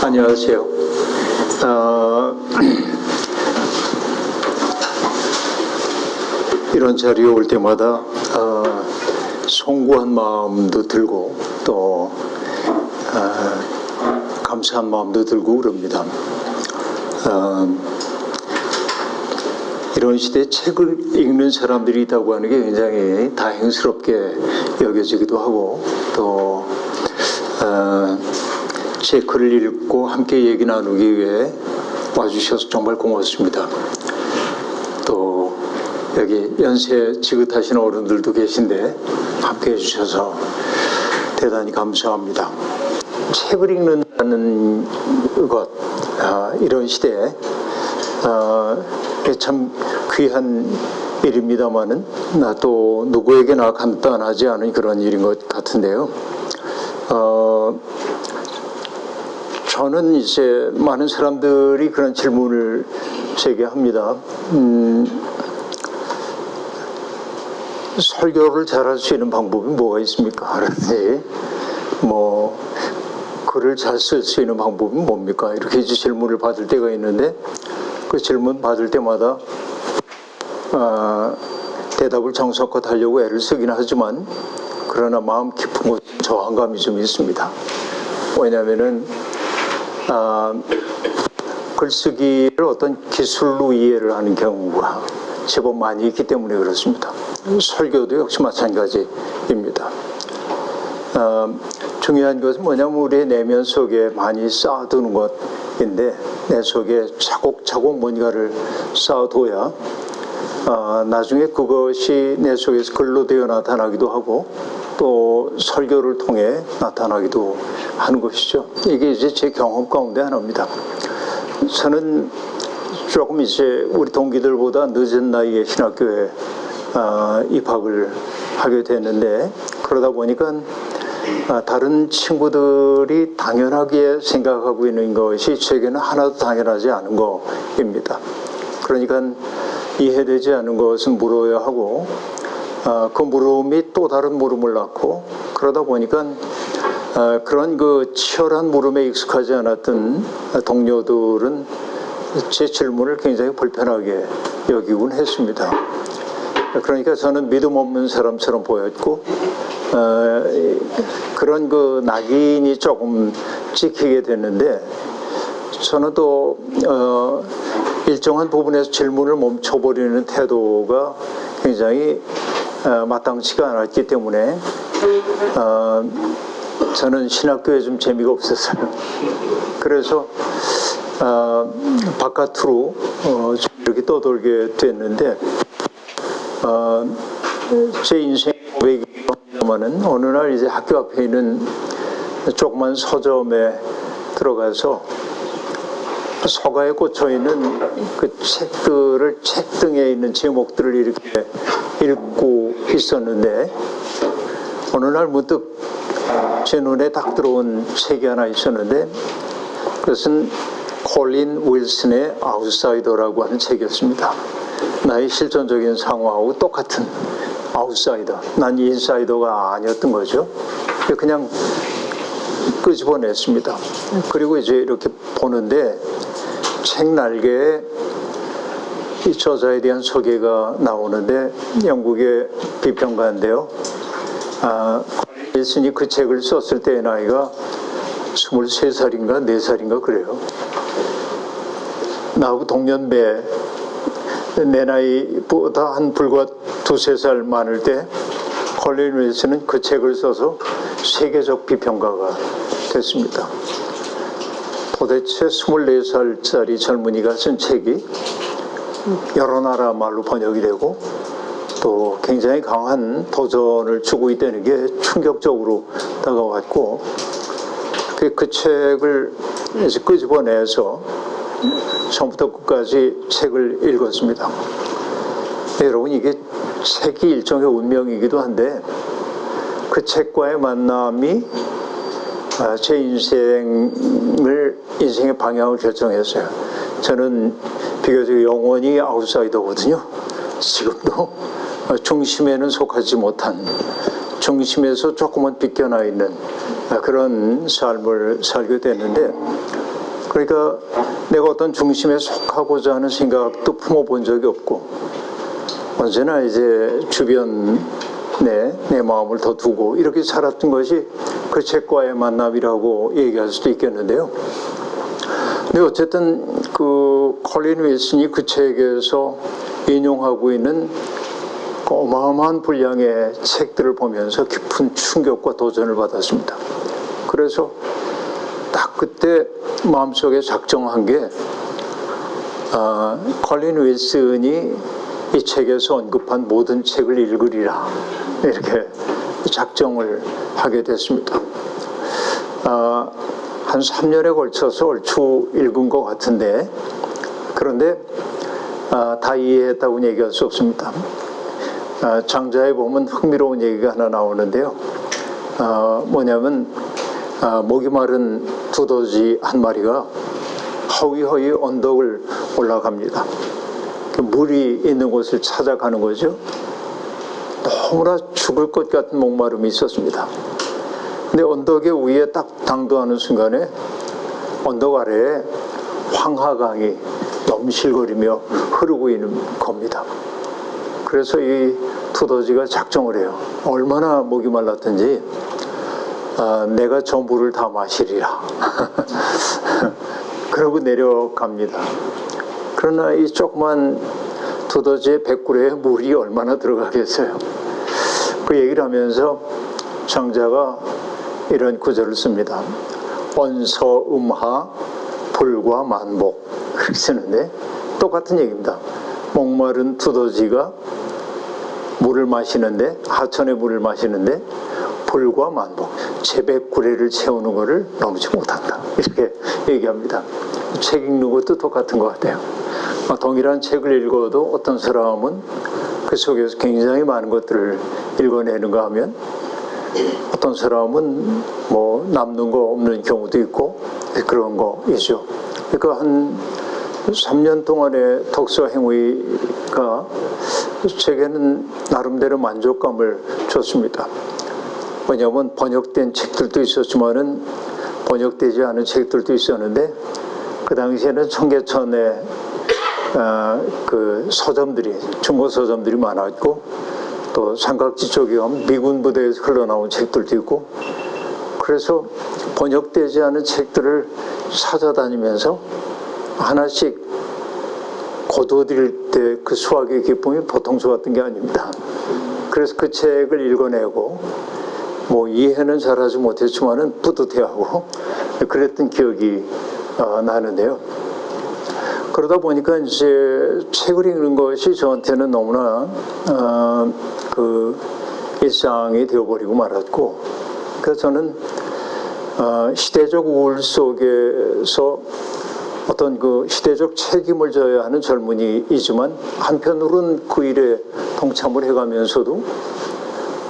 안녕하세요. 이런 자리에 올 때마다 송구한 마음도 들고 또 감사한 마음도 들고 그럽니다. 이런 시대에 책을 읽는 사람들이 있다고 하는 게 굉장히 다행스럽게 여겨지기도 하고 또 제 글을 읽고 함께 얘기 나누기 위해 와주셔서 정말 고맙습니다. 또 여기 연세 지긋하신 어른들도 계신데 함께 해주셔서 대단히 감사합니다. 책을 읽는다는 것, 이런 시대에 참 귀한 일입니다마는 또 누구에게나 간단하지 않은 그런 일인 것 같은데요. 저는 이제 많은 사람들이 그런 질문을 제게 합니다. 설교를 잘할 수 있는 방법이 뭐가 있습니까? 그런데 글을 잘 쓸 수 있는 방법이 뭡니까? 이렇게 질문을 받을 때가 있는데 그 질문 받을 때마다 대답을 정성껏 하려고 애를 쓰긴 하지만 그러나 마음 깊은 곳에 저항감이 좀 있습니다. 왜냐하면은 글쓰기를 어떤 기술로 이해를 하는 경우가 제법 많이 있기 때문에 그렇습니다. 설교도 역시 마찬가지입니다. 중요한 것은 뭐냐면 우리의 내면 속에 많이 쌓아두는 것인데 내 속에 차곡차곡 뭔가를 쌓아둬야 나중에 그것이 내 속에서 글로 되어 나타나기도 하고 또 설교를 통해 나타나기도 하는 것이죠. 이게 이제 제 경험 가운데 하나입니다. 저는 조금 이제 우리 동기들보다 늦은 나이에 신학교에 입학을 하게 됐는데 그러다 보니까 다른 친구들이 당연하게 생각하고 있는 것이 제게는 하나도 당연하지 않은 것입니다. 그러니까 이해되지 않은 것은 물어야 하고 그 물음이 또 다른 물음을 낳고 그러다 보니까 그런 그 치열한 물음에 익숙하지 않았던 동료들은 제 질문을 굉장히 불편하게 여기곤 했습니다. 그러니까 저는 믿음 없는 사람처럼 보였고 그런 그 낙인이 조금 찍히게 됐는데 저는 또 일정한 부분에서 질문을 멈춰버리는 태도가 굉장히 마땅치가 않았기 때문에 저는 신학교에 좀 재미가 없었어요. 그래서 바깥으로 이렇게 떠돌게 됐는데 제 인생 고백이지만은 어느 날 이제 학교 앞에 있는 조그만 서점에 들어가서 서가에 꽂혀 있는 그 책들을 책등에 있는 제목들을 이렇게 읽고 있었는데 어느 날 문득 제 눈에 딱 들어온 책이 하나 있었는데 그것은 콜린 윌슨의 아웃사이더라고 하는 책이었습니다. 나의 실존적인 상황하고 똑같은 아웃사이더. 난 인사이더가 아니었던 거죠. 그냥 끄집어냈습니다. 그리고 이제 이렇게 보는데 책 날개에 이 저자에 대한 소개가 나오는데 영국의 비평가인데요. 윌슨이 그 책을 썼을 때의 나이가 23살인가 4살인가 그래요. 나하고 동년배 내 나이보다 한 불과 2-3살 많을 때 콜린 윌슨은 그 책을 써서 세계적 비평가가 됐습니다. 도대체 24살짜리 젊은이가 쓴 책이 여러 나라 말로 번역이 되고 또 굉장히 강한 도전을 주고 있다는 게 충격적으로 다가왔고 그 책을 이제 끄집어내서 처음부터 끝까지 책을 읽었습니다. 여러분 이게 책이 일종의 운명이기도 한데 그 책과의 만남이 제 인생의 방향을 결정했어요. 저는 비교적 영원히 아웃사이더거든요. 지금도 중심에는 속하지 못한 중심에서 조금은 비껴나 있는 그런 삶을 살게 됐는데, 그러니까 내가 어떤 중심에 속하고자 하는 생각도 품어본 적이 없고, 언제나 이제 주변에 내 마음을 더 두고 이렇게 살았던 것이 그 책과의 만남이라고 얘기할 수도 있겠는데요. 근데 어쨌든 그 콜린 윌슨이 그 책에서 인용하고 있는 그 어마어마한 분량의 책들을 보면서 깊은 충격과 도전을 받았습니다. 그래서 딱 그때 마음속에 작정한 게 콜린 윌슨이 이 책에서 언급한 모든 책을 읽으리라, 이렇게 작정을 하게 됐습니다. 한 3년에 걸쳐서 얼추 읽은 것 같은데, 그런데 다 이해했다고는 얘기할 수 없습니다. 장자에 보면 흥미로운 얘기가 하나 나오는데요. 뭐냐면 목이 마른 두더지 한 마리가 허위허위 언덕을 올라갑니다. 물이 있는 곳을 찾아가는 거죠. 너무나 죽을 것 같은 목마름이 있었습니다. 근데 언덕의 위에 딱 당도하는 순간에 언덕 아래에 황하강이 넘실거리며 흐르고 있는 겁니다. 그래서 이 두더지가 작정을 해요. 얼마나 목이 말랐든지 내가 저 물을 다 마시리라. 그러고 내려갑니다. 그러나 이 조그만 두더지의 배꼽에 물이 얼마나 들어가겠어요. 그 얘기를 하면서 장자가 이런 구절을 씁니다. 언서음하 불과 만복, 그렇게 쓰는데 똑같은 얘기입니다. 목마른 두더지가 물을 마시는데, 하천의 물을 마시는데 불과 만복, 제 배꼽을 채우는 것을 넘지 못한다, 이렇게 얘기합니다. 책 읽는 것도 똑같은 것 같아요. 동일한 책을 읽어도 어떤 사람은 그 속에서 굉장히 많은 것들을 읽어내는가 하면 어떤 사람은 뭐 남는 거 없는 경우도 있고 그런 거이죠. 그러니까 한 3년 동안의 독서 행위가 제게는 나름대로 만족감을 줬습니다. 왜냐하면 번역된 책들도 있었지만은 번역되지 않은 책들도 있었는데, 그 당시에는 청계천에 그 서점들이, 중고 서점들이 많았고, 또 삼각지 쪽에 가면 미군 부대에서 흘러나온 책들도 있고, 그래서 번역되지 않은 책들을 찾아다니면서 하나씩 거두어들일 때 그 수학의 기쁨이 보통 좋았던 게 아닙니다. 그래서 그 책을 읽어내고 뭐 이해는 잘하지 못했지만은 뿌듯해하고 그랬던 기억이 나는데요. 그러다 보니까 이제 책을 읽는 것이 저한테는 너무나 그 일상이 되어버리고 말았고, 그래서 저는 시대적 우울 속에서 어떤 그 시대적 책임을 져야 하는 젊은이이지만 한편으로는 그 일에 동참을 해가면서도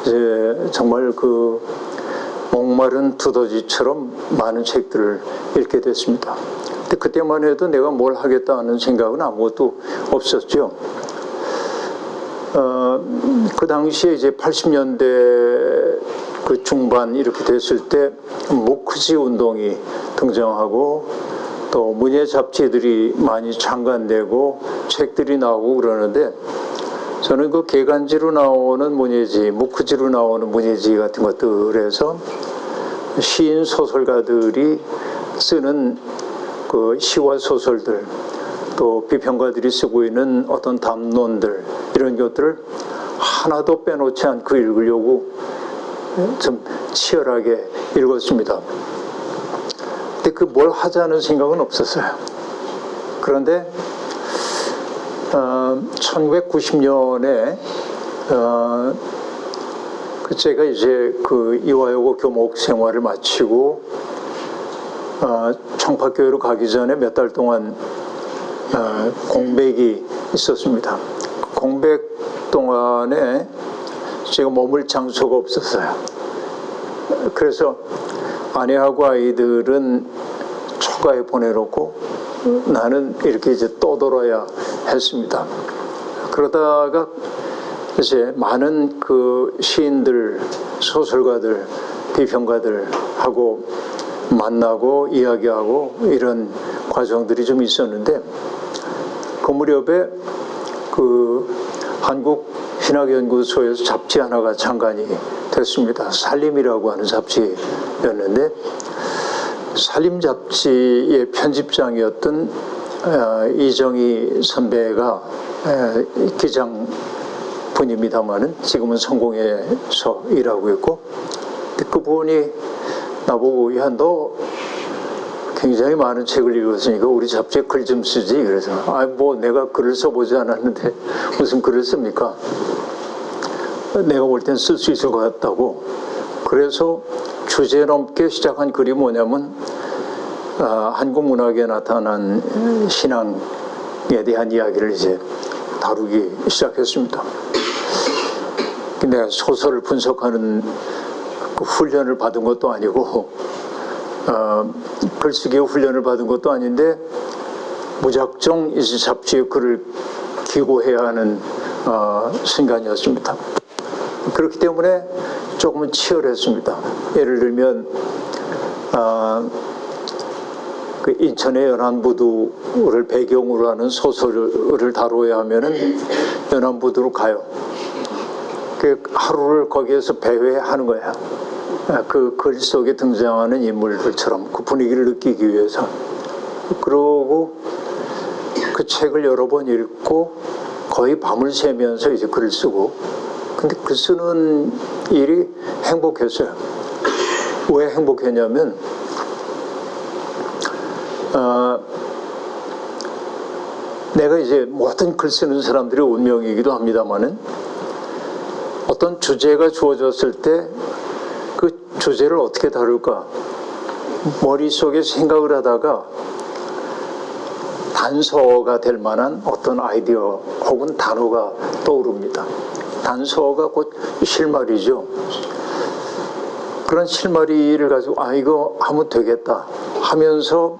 이제 정말 그 목마른 두더지처럼 많은 책들을 읽게 됐습니다. 근데 그때만 해도 내가 뭘 하겠다 하는 생각은 아무것도 없었죠. 그 당시에 이제 80년대 그 중반 이렇게 됐을 때 무크지 운동이 등장하고 또 문예 잡지들이 많이 창간되고 책들이 나오고 그러는데, 저는 그 개간지로 나오는 문예지, 무크지로 나오는 문예지 같은 것들에서 시인 소설가들이 쓰는 그 시와 소설들, 또 비평가들이 쓰고 있는 어떤 담론들, 이런 것들을 하나도 빼놓지 않고 읽으려고 좀 치열하게 읽었습니다. 근데 그 뭘 하자는 생각은 없었어요. 그런데 1990년에 그 제가 이제 그 이화여고 교목 생활을 마치고 청파교회로 가기 전에 몇 달 동안 공백이 있었습니다. 공백 동안에 제가 머물 장소가 없었어요. 그래서 아내하고 아이들은 처가에 보내놓고 나는 이렇게 이제 떠돌아야 했습니다. 그러다가 이제 많은 그 시인들, 소설가들, 비평가들하고 만나고 이야기하고 이런 과정들이 좀 있었는데, 그 무렵에 그 한국신학연구소에서 잡지 하나가 창간이 됐습니다. 살림이라고 하는 잡지였는데, 살림 잡지의 편집장이었던 이정희 선배가 기장분입니다만은 지금은 성공회에서 일하고 있고, 그분이 나보고, 야, 너 굉장히 많은 책을 읽었으니까 우리 잡지에 글 좀 쓰지. 그래서 뭐 내가 글을 써보지 않았는데 무슨 글을 씁니까? 내가 볼 땐 쓸 수 있을 것 같다고. 그래서 주제 넘게 시작한 글이 뭐냐면 한국 문학에 나타난 신앙에 대한 이야기를 이제 다루기 시작했습니다. 내가 소설을 분석하는 그 훈련을 받은 것도 아니고 글쓰기 훈련을 받은 것도 아닌데 무작정 이제 잡지에 글을 기고해야 하는 순간이었습니다. 그렇기 때문에 조금은 치열했습니다. 예를 들면 그 인천의 연안부두를 배경으로 하는 소설을 다뤄야 하면은 연안부두로 가요. 그 하루를 거기에서 배회하는 거야. 그 글 속에 등장하는 인물들처럼 그 분위기를 느끼기 위해서. 그러고 그 책을 여러 번 읽고 거의 밤을 새면서 이제 글을 쓰고. 근데 글 쓰는 일이 행복했어요. 왜 행복했냐면 내가 이제 모든 글 쓰는 사람들의 운명이기도 합니다만은 어떤 주제가 주어졌을 때 그 주제를 어떻게 다룰까 머릿속에 생각을 하다가 단서가 될 만한 어떤 아이디어 혹은 단어가 떠오릅니다. 단서가 곧 실마리죠. 그런 실마리를 가지고 이거 하면 되겠다 하면서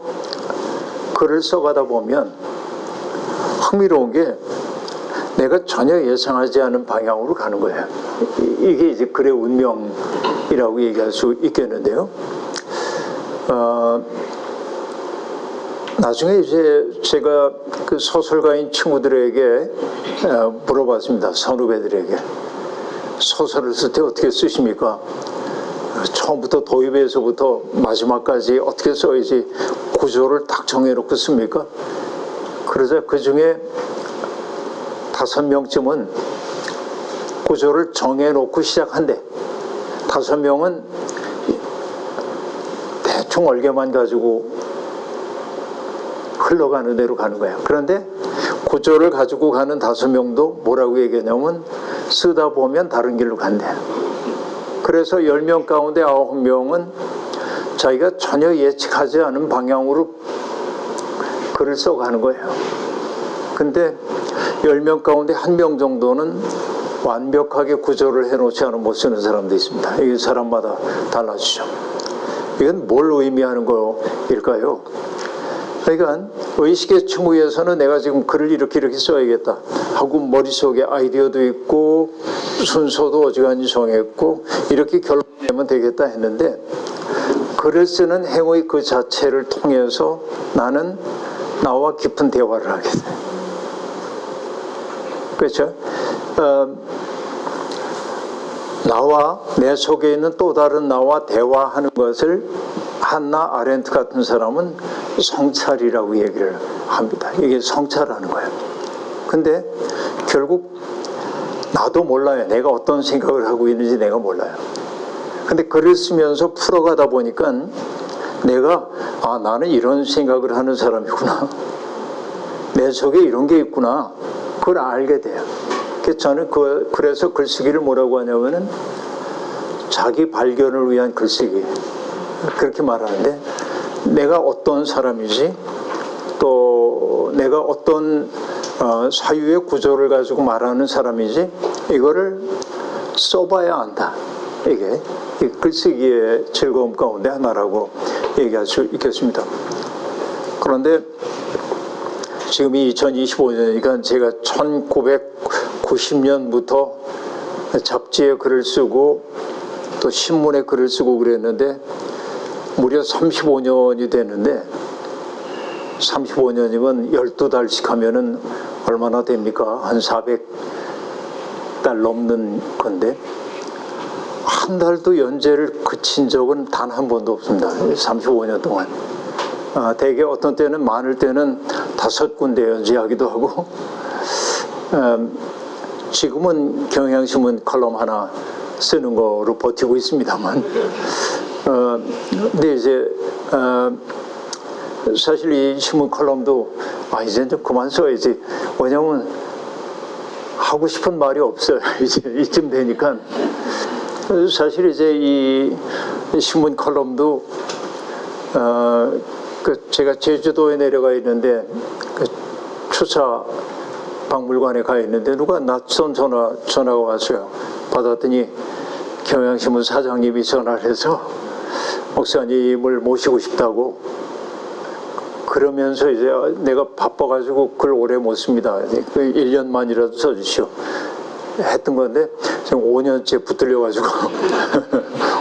글을 써가다 보면 흥미로운 게 내가 전혀 예상하지 않은 방향으로 가는 거예요. 이게 이제 글의 운명이라고 얘기할 수 있겠는데요. 나중에 이제 제가 그 소설가인 친구들에게 물어봤습니다. 선후배들에게. 소설을 쓸 때 어떻게 쓰십니까? 처음부터 도입에서부터 마지막까지 어떻게 써야지 구조를 딱 정해놓고 씁니까? 그러자 그 중에 5명쯤은 구조를 정해놓고 시작한대. 5명은 대충 얼개만 가지고 흘러가는 대로 가는 거야. 그런데 구조를 가지고 가는 5명도 뭐라고 얘기하냐면 쓰다 보면 다른 길로 간대. 그래서 10명 가운데 9명은 자기가 전혀 예측하지 않은 방향으로 글을 써가는 거예요. 근데 10명 가운데 1명 정도는 완벽하게 구조를 해놓지 않으면 못 쓰는 사람도 있습니다. 이게 사람마다 달라지죠. 이건 뭘 의미하는 거일까요? 그러니까 의식의 층위에서는 내가 지금 글을 이렇게 써야겠다 하고 머릿속에 아이디어도 있고 순서도 어지간히 정했고 이렇게 결론내면 되겠다 했는데 글을 쓰는 행위 그 자체를 통해서 나는 나와 깊은 대화를 하게 돼요. 그렇죠? 나와 내 속에 있는 또 다른 나와 대화하는 것을 한나 아렌트 같은 사람은 성찰이라고 얘기를 합니다. 이게 성찰하는 거예요. 근데 결국 나도 몰라요. 내가 어떤 생각을 하고 있는지 내가 몰라요. 근데 글을 쓰면서 풀어가다 보니까 내가 나는 이런 생각을 하는 사람이구나. 내 속에 이런 게 있구나. 그걸 알게 돼요. 저는 그래서 글쓰기를 뭐라고 하냐면은 자기 발견을 위한 글쓰기 그렇게 말하는데 내가 어떤 사람이지 또 내가 어떤 사유의 구조를 가지고 말하는 사람이지 이거를 써봐야 안다. 이게 글쓰기의 즐거움 가운데 하나라고 얘기할 수 있겠습니다. 그런데 지금이 2025년이니까 제가 1990년부터 잡지에 글을 쓰고 또 신문에 글을 쓰고 그랬는데 무려 35년이 됐는데 35년이면 12달씩 하면은 얼마나 됩니까? 한 400달 넘는 건데 한 달도 연재를 그친 적은 단 한 번도 없습니다. 35년 동안. 대개 어떤 때는 많을 때는 5군데 연재하기도 하고 지금은 경향신문 컬럼 하나 쓰는 거로 버티고 있습니다만 근데 이제 사실 이 신문 컬럼도 이제 좀 그만 써야지. 왜냐면 하고 싶은 말이 없어요. 이제 이쯤 되니까. 사실 이제 이 신문 컬럼도 제가 제주도에 내려가 있는데 추사 박물관에 가 있는데 누가 낯선 전화가 왔어요. 받았더니 경향신문 사장님이 전화를 해서 목사님을 모시고 싶다고. 그러면서 이제 내가 바빠가지고 글 오래 못 씁니다. 1년만이라도 써주시오. 했던 건데 지금 5년째 붙들려가지고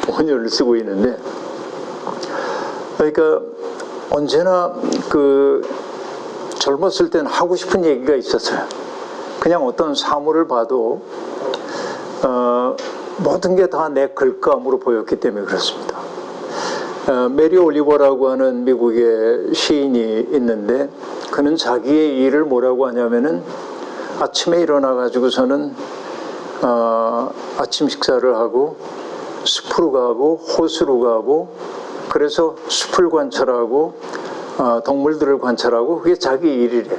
5년을 쓰고 있는데, 그러니까 언제나 젊었을 때는 하고 싶은 얘기가 있었어요. 그냥 어떤 사물을 봐도 모든 게 다 내 글감으로 보였기 때문에 그렇습니다. 메리 올리버라고 하는 미국의 시인이 있는데 그는 자기의 일을 뭐라고 하냐면은 아침에 일어나 가지고서는 아침 식사를 하고 숲으로 가고 호수로 가고 그래서 숲을 관찰하고 동물들을 관찰하고 그게 자기 일이래.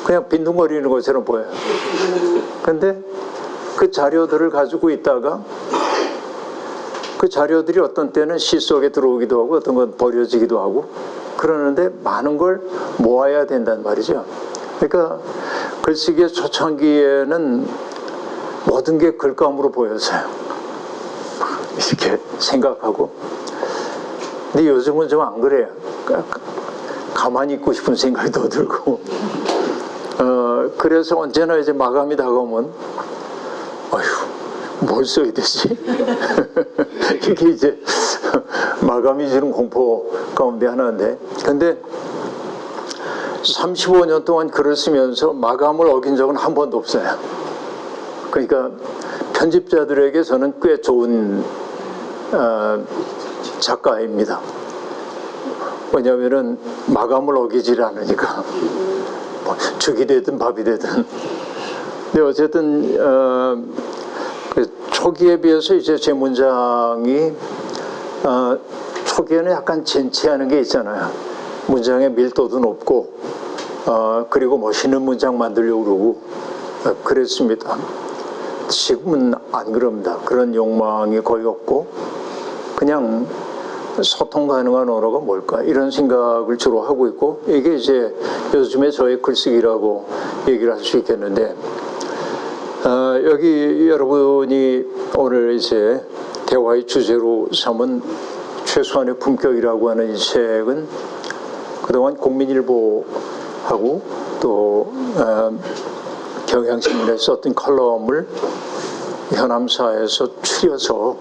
그냥 빈둥거리는 것처럼 보여요. 근데 그 자료들을 가지고 있다가 그 자료들이 어떤 때는 시 속에 들어오기도 하고 어떤 건 버려지기도 하고 그러는데 많은 걸 모아야 된단 말이죠. 그러니까 글쓰기의 초창기에는 모든 게 글감으로 보여서요. 이렇게 생각하고. 근데 요즘은 좀 안 그래요. 가만히 있고 싶은 생각이 더 들고. 그래서 언제나 이제 마감이 다가오면 뭘 써야 되지? 이게 이제 마감이 주는 공포 가운데 하나인데, 근데 35년 동안 글을 쓰면서 마감을 어긴 적은 한 번도 없어요. 그러니까 편집자들에게 저는 꽤 좋은 작가입니다. 왜냐하면은 마감을 어기질 않으니까 뭐 죽이 되든 밥이 되든. 근데 어쨌든 초기에 비해서 이제 제 문장이 초기에는 약간 젠치하는 게 있잖아요. 문장의 밀도도 높고 그리고 멋있는 문장 만들려고 그러고 그랬습니다. 지금은 안 그럽니다. 그런 욕망이 거의 없고 그냥 소통 가능한 언어가 뭘까 이런 생각을 주로 하고 있고, 이게 이제 요즘에 저의 글쓰기라고 얘기를 할 수 있겠는데, 여기 여러분이 오늘 이제 대화의 주제로 삼은 최소한의 품격이라고 하는 이 책은 그동안 국민일보하고 또 경향신문에 썼던 컬럼을 현암사에서 추려서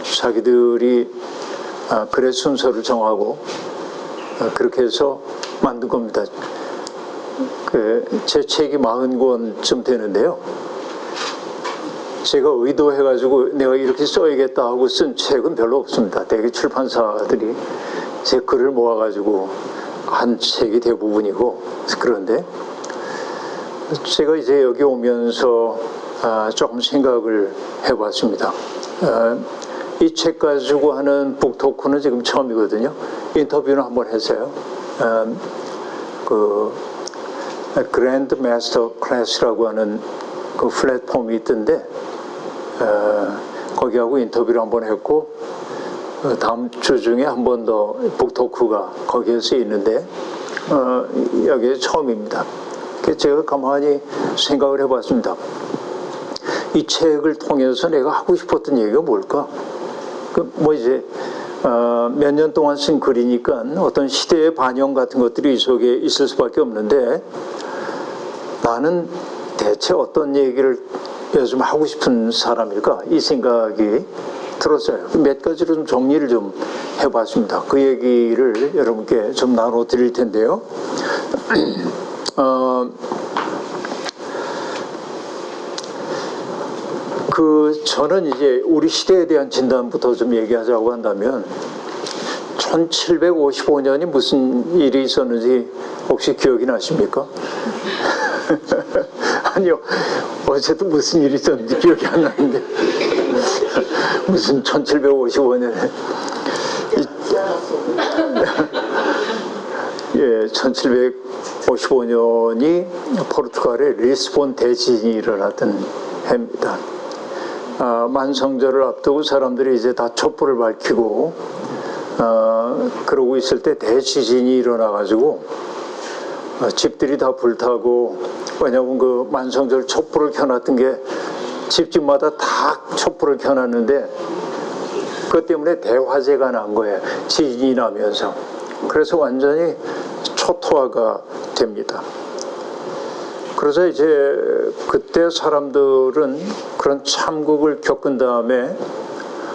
자기들이 글의 순서를 정하고 그렇게 해서 만든 겁니다. 제 책이 40권쯤 되는데요. 제가 의도해가지고 내가 이렇게 써야겠다 하고 쓴 책은 별로 없습니다. 대개 출판사들이 제 글을 모아가지고 한 책이 대부분이고, 그런데 제가 이제 여기 오면서 조금 생각을 해봤습니다. 이 책 가지고 하는 북토크는 지금 처음이거든요. 인터뷰는 한번 했어요. 그랜드 마스터 클래스라고 하는 그 플랫폼이 있던데 거기하고 인터뷰를 한번 했고, 다음 주 중에 한 번 더 북토크가 거기에서 있는데 여기 처음입니다. 제가 가만히 생각을 해봤습니다. 이 책을 통해서 내가 하고 싶었던 얘기가 뭘까? 이제 몇 년 동안 쓴 글이니까 어떤 시대의 반영 같은 것들이 이 속에 있을 수밖에 없는데, 나는 대체 어떤 얘기를 요즘 하고 싶은 사람일까? 이 생각이 들었어요. 몇 가지로 좀 정리를 좀 해봤습니다. 그 얘기를 여러분께 좀 나눠 드릴 텐데요. 저는 이제 우리 시대에 대한 진단부터 좀 얘기하자고 한다면 1755년이 무슨 일이 있었는지 혹시 기억이 나십니까? 아니요. 어제도 무슨 일이 있었는지 기억이 안 나는데 무슨 1755년에 예, 1755년이 포르투갈의 리스본 대지진이 일어났던 해입니다. 만성절을 앞두고 사람들이 이제 다 촛불을 밝히고 그러고 있을 때 대지진이 일어나가지고 집들이 다 불타고, 왜냐하면 그 만성절 촛불을 켜놨던 게 집집마다 다 촛불을 켜놨는데 그것 때문에 대화재가 난 거예요. 지진이 나면서. 그래서 완전히 초토화가 됩니다. 그래서 이제 그때 사람들은 그런 참극을 겪은 다음에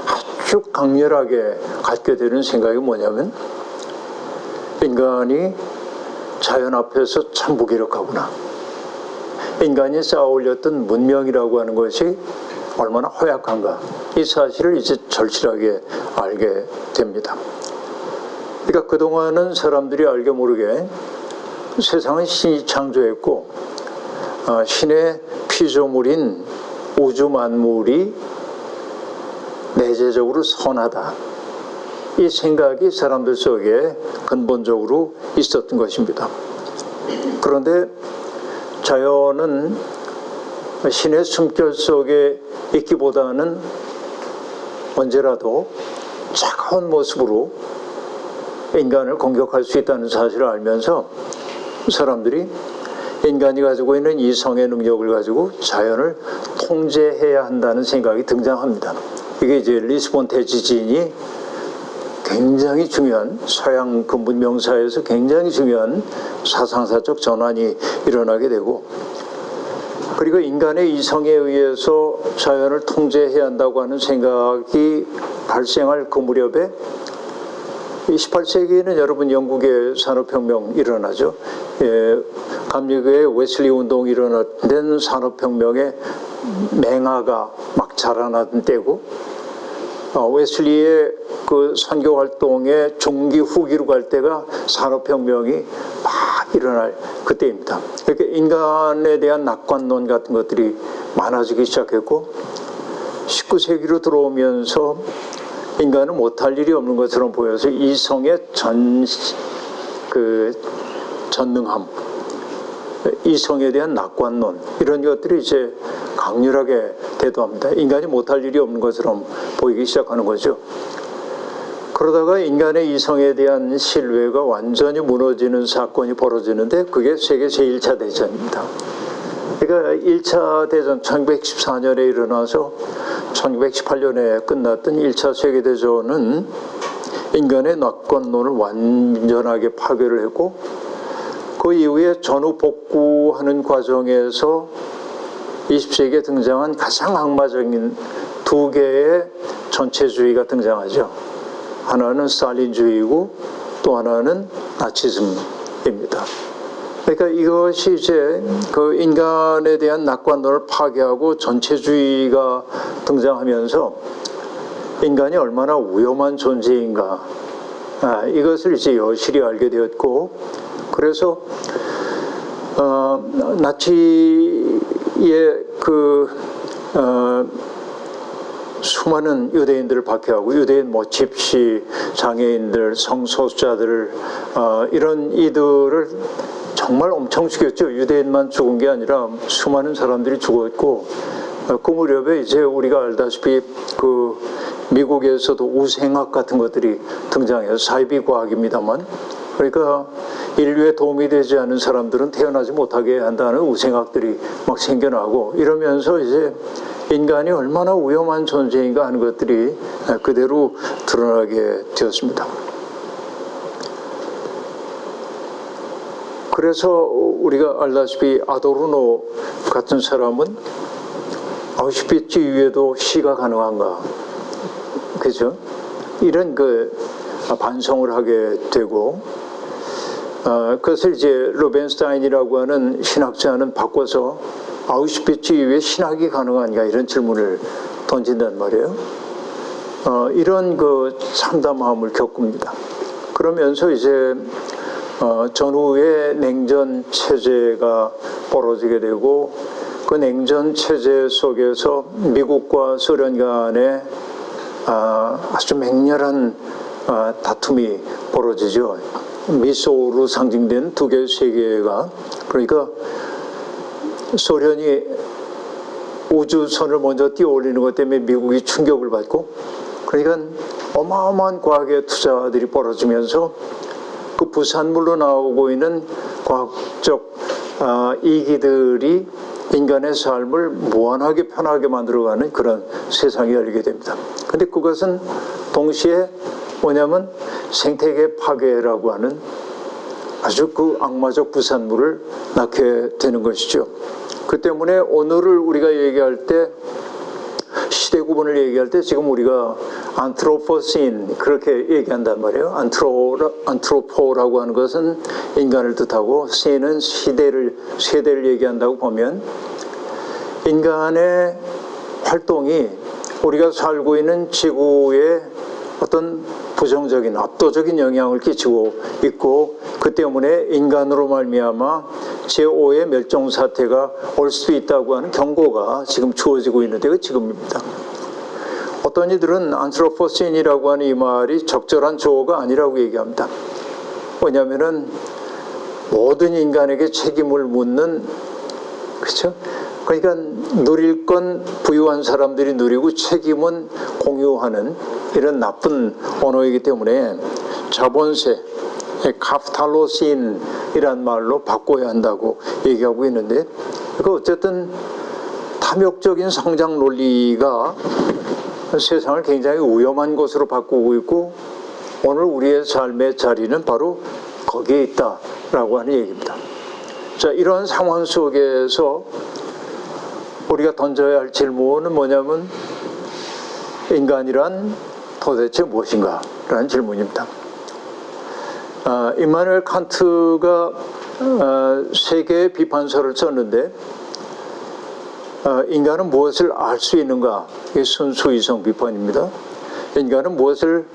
아주 강렬하게 갖게 되는 생각이 뭐냐면, 인간이 자연 앞에서 참 무기력하구나. 인간이 쌓아 올렸던 문명이라고 하는 것이 얼마나 허약한가. 이 사실을 이제 절실하게 알게 됩니다. 그러니까 그동안은 사람들이 알게 모르게 세상은 신이 창조했고 신의 피조물인 우주 만물이 내재적으로 선하다. 이 생각이 사람들 속에 근본적으로 있었던 것입니다. 그런데 자연은 신의 숨결 속에 있기보다는 언제라도 차가운 모습으로 인간을 공격할 수 있다는 사실을 알면서 사람들이 인간이 가지고 있는 이성의 능력을 가지고 자연을 통제해야 한다는 생각이 등장합니다. 이게 이제 리스본 대지진이 굉장히 중요한, 서양 그 문명사에서 굉장히 중요한 사상사적 전환이 일어나게 되고, 그리고 인간의 이성에 의해서 자연을 통제해야 한다고 하는 생각이 발생할 그 무렵에 18세기에는 여러분 영국의 산업혁명 일어나죠. 예, 감리교의 웨슬리 운동이 일어났던 산업혁명의 맹아가 막 자라나던 때고, 웨슬리의 그 선교 활동의 중기 후기로 갈 때가 산업혁명이 막 일어날 그때입니다. 그러니까 인간에 대한 낙관론 같은 것들이 많아지기 시작했고, 19세기로 들어오면서 인간은 못할 일이 없는 것처럼 보여서 이성의 전능함, 이성에 대한 낙관론, 이런 것들이 이제 강렬하게 대두합니다. 인간이 못할 일이 없는 것처럼 보이기 시작하는 거죠. 그러다가 인간의 이성에 대한 신뢰가 완전히 무너지는 사건이 벌어지는데 그게 세계 제1차 대전입니다. 그러니까 1차 대전 1914년에 일어나서 1918년에 끝났던 1차 세계대전은 인간의 낙관론을 완전하게 파괴를 했고, 그 이후에 전후 복구하는 과정에서 20세기에 등장한 가장 악마적인 두 개의 전체주의가 등장하죠. 하나는 스탈린주의이고 또 하나는 나치즘입니다. 그러니까 이것이 이제 그 인간에 대한 낙관론을 파괴하고 전체주의가 등장하면서 인간이 얼마나 위험한 존재인가, 이것을 이제 여실히 알게 되었고, 그래서 나치의 수많은 유대인들을 박해하고, 유대인 집시, 장애인들, 성소수자들, 이런 이들을 정말 엄청 죽였죠. 유대인만 죽은 게 아니라 수많은 사람들이 죽었고, 그 무렵에 이제 우리가 알다시피 그 미국에서도 우생학 같은 것들이 등장해서, 사이비과학입니다만, 그러니까 인류에 도움이 되지 않은 사람들은 태어나지 못하게 한다는 우생학들이 막 생겨나고, 이러면서 이제 인간이 얼마나 위험한 존재인가 하는 것들이 그대로 드러나게 되었습니다. 그래서 우리가 알다시피 아도르노 같은 사람은 아우슈비츠 이후에도 시가 가능한가? 그죠? 이런 반성을 하게 되고, 그것을 이제 루벤스타인이라고 하는 신학자는 바꿔서 아우슈비츠 이후에 신학이 가능한가? 이런 질문을 던진단 말이에요. 이런 참담함을 겪습니다. 그러면서 이제 전후에 냉전 체제가 벌어지게 되고, 그 냉전 체제 속에서 미국과 소련 간에 아주 맹렬한 다툼이 벌어지죠. 미소로 상징된 두 개의 세계가, 그러니까 소련이 우주선을 먼저 띄워올리는 것 때문에 미국이 충격을 받고, 그러니까 어마어마한 과학의 투자들이 벌어지면서 그 부산물로 나오고 있는 과학적 이기들이 인간의 삶을 무한하게 편하게 만들어가는 그런 세상이 열리게 됩니다. 근데 그것은 동시에 뭐냐면 생태계 파괴라고 하는 아주 악마적 부산물을 낳게 되는 것이죠. 그 때문에 오늘을 우리가 얘기할 때, 시대 구분을 얘기할 때 지금 우리가 안트로포신 그렇게 얘기한단 말이에요. 안트로포라고 하는 것은 인간을 뜻하고, 신은 세대를 얘기한다고 보면, 인간의 활동이 우리가 살고 있는 지구에 어떤 부정적인 압도적인 영향을 끼치고 있고, 그 때문에 인간으로 말미암아 제5의 멸종 사태가 올 수 있다고 하는 경고가 지금 주어지고 있는 데가 지금입니다. 어떤 이들은 안트로포신이라고 하는 이 말이 적절한 조어가 아니라고 얘기합니다. 왜냐하면은 모든 인간에게 책임을 묻는, 그렇죠? 그러니까 누릴 건 부유한 사람들이 누리고 책임은 공유하는 이런 나쁜 언어이기 때문에 자본세, 카프탈로신이란 말로 바꿔야 한다고 얘기하고 있는데, 어쨌든 탐욕적인 성장 논리가 세상을 굉장히 위험한 곳으로 바꾸고 있고, 오늘 우리의 삶의 자리는 바로 거기에 있다라고 하는 얘기입니다. 자, 이런 상황 속에서 우리가 던져야 할 질문은 뭐냐면, 인간이란 도대체 무엇인가? 라는 질문입니다. 임마누엘 칸트가 세 개의 비판서를 썼는데, 인간은 무엇을 알 수 있는가? 이게 순수 이성 비판입니다. 인간은 무엇을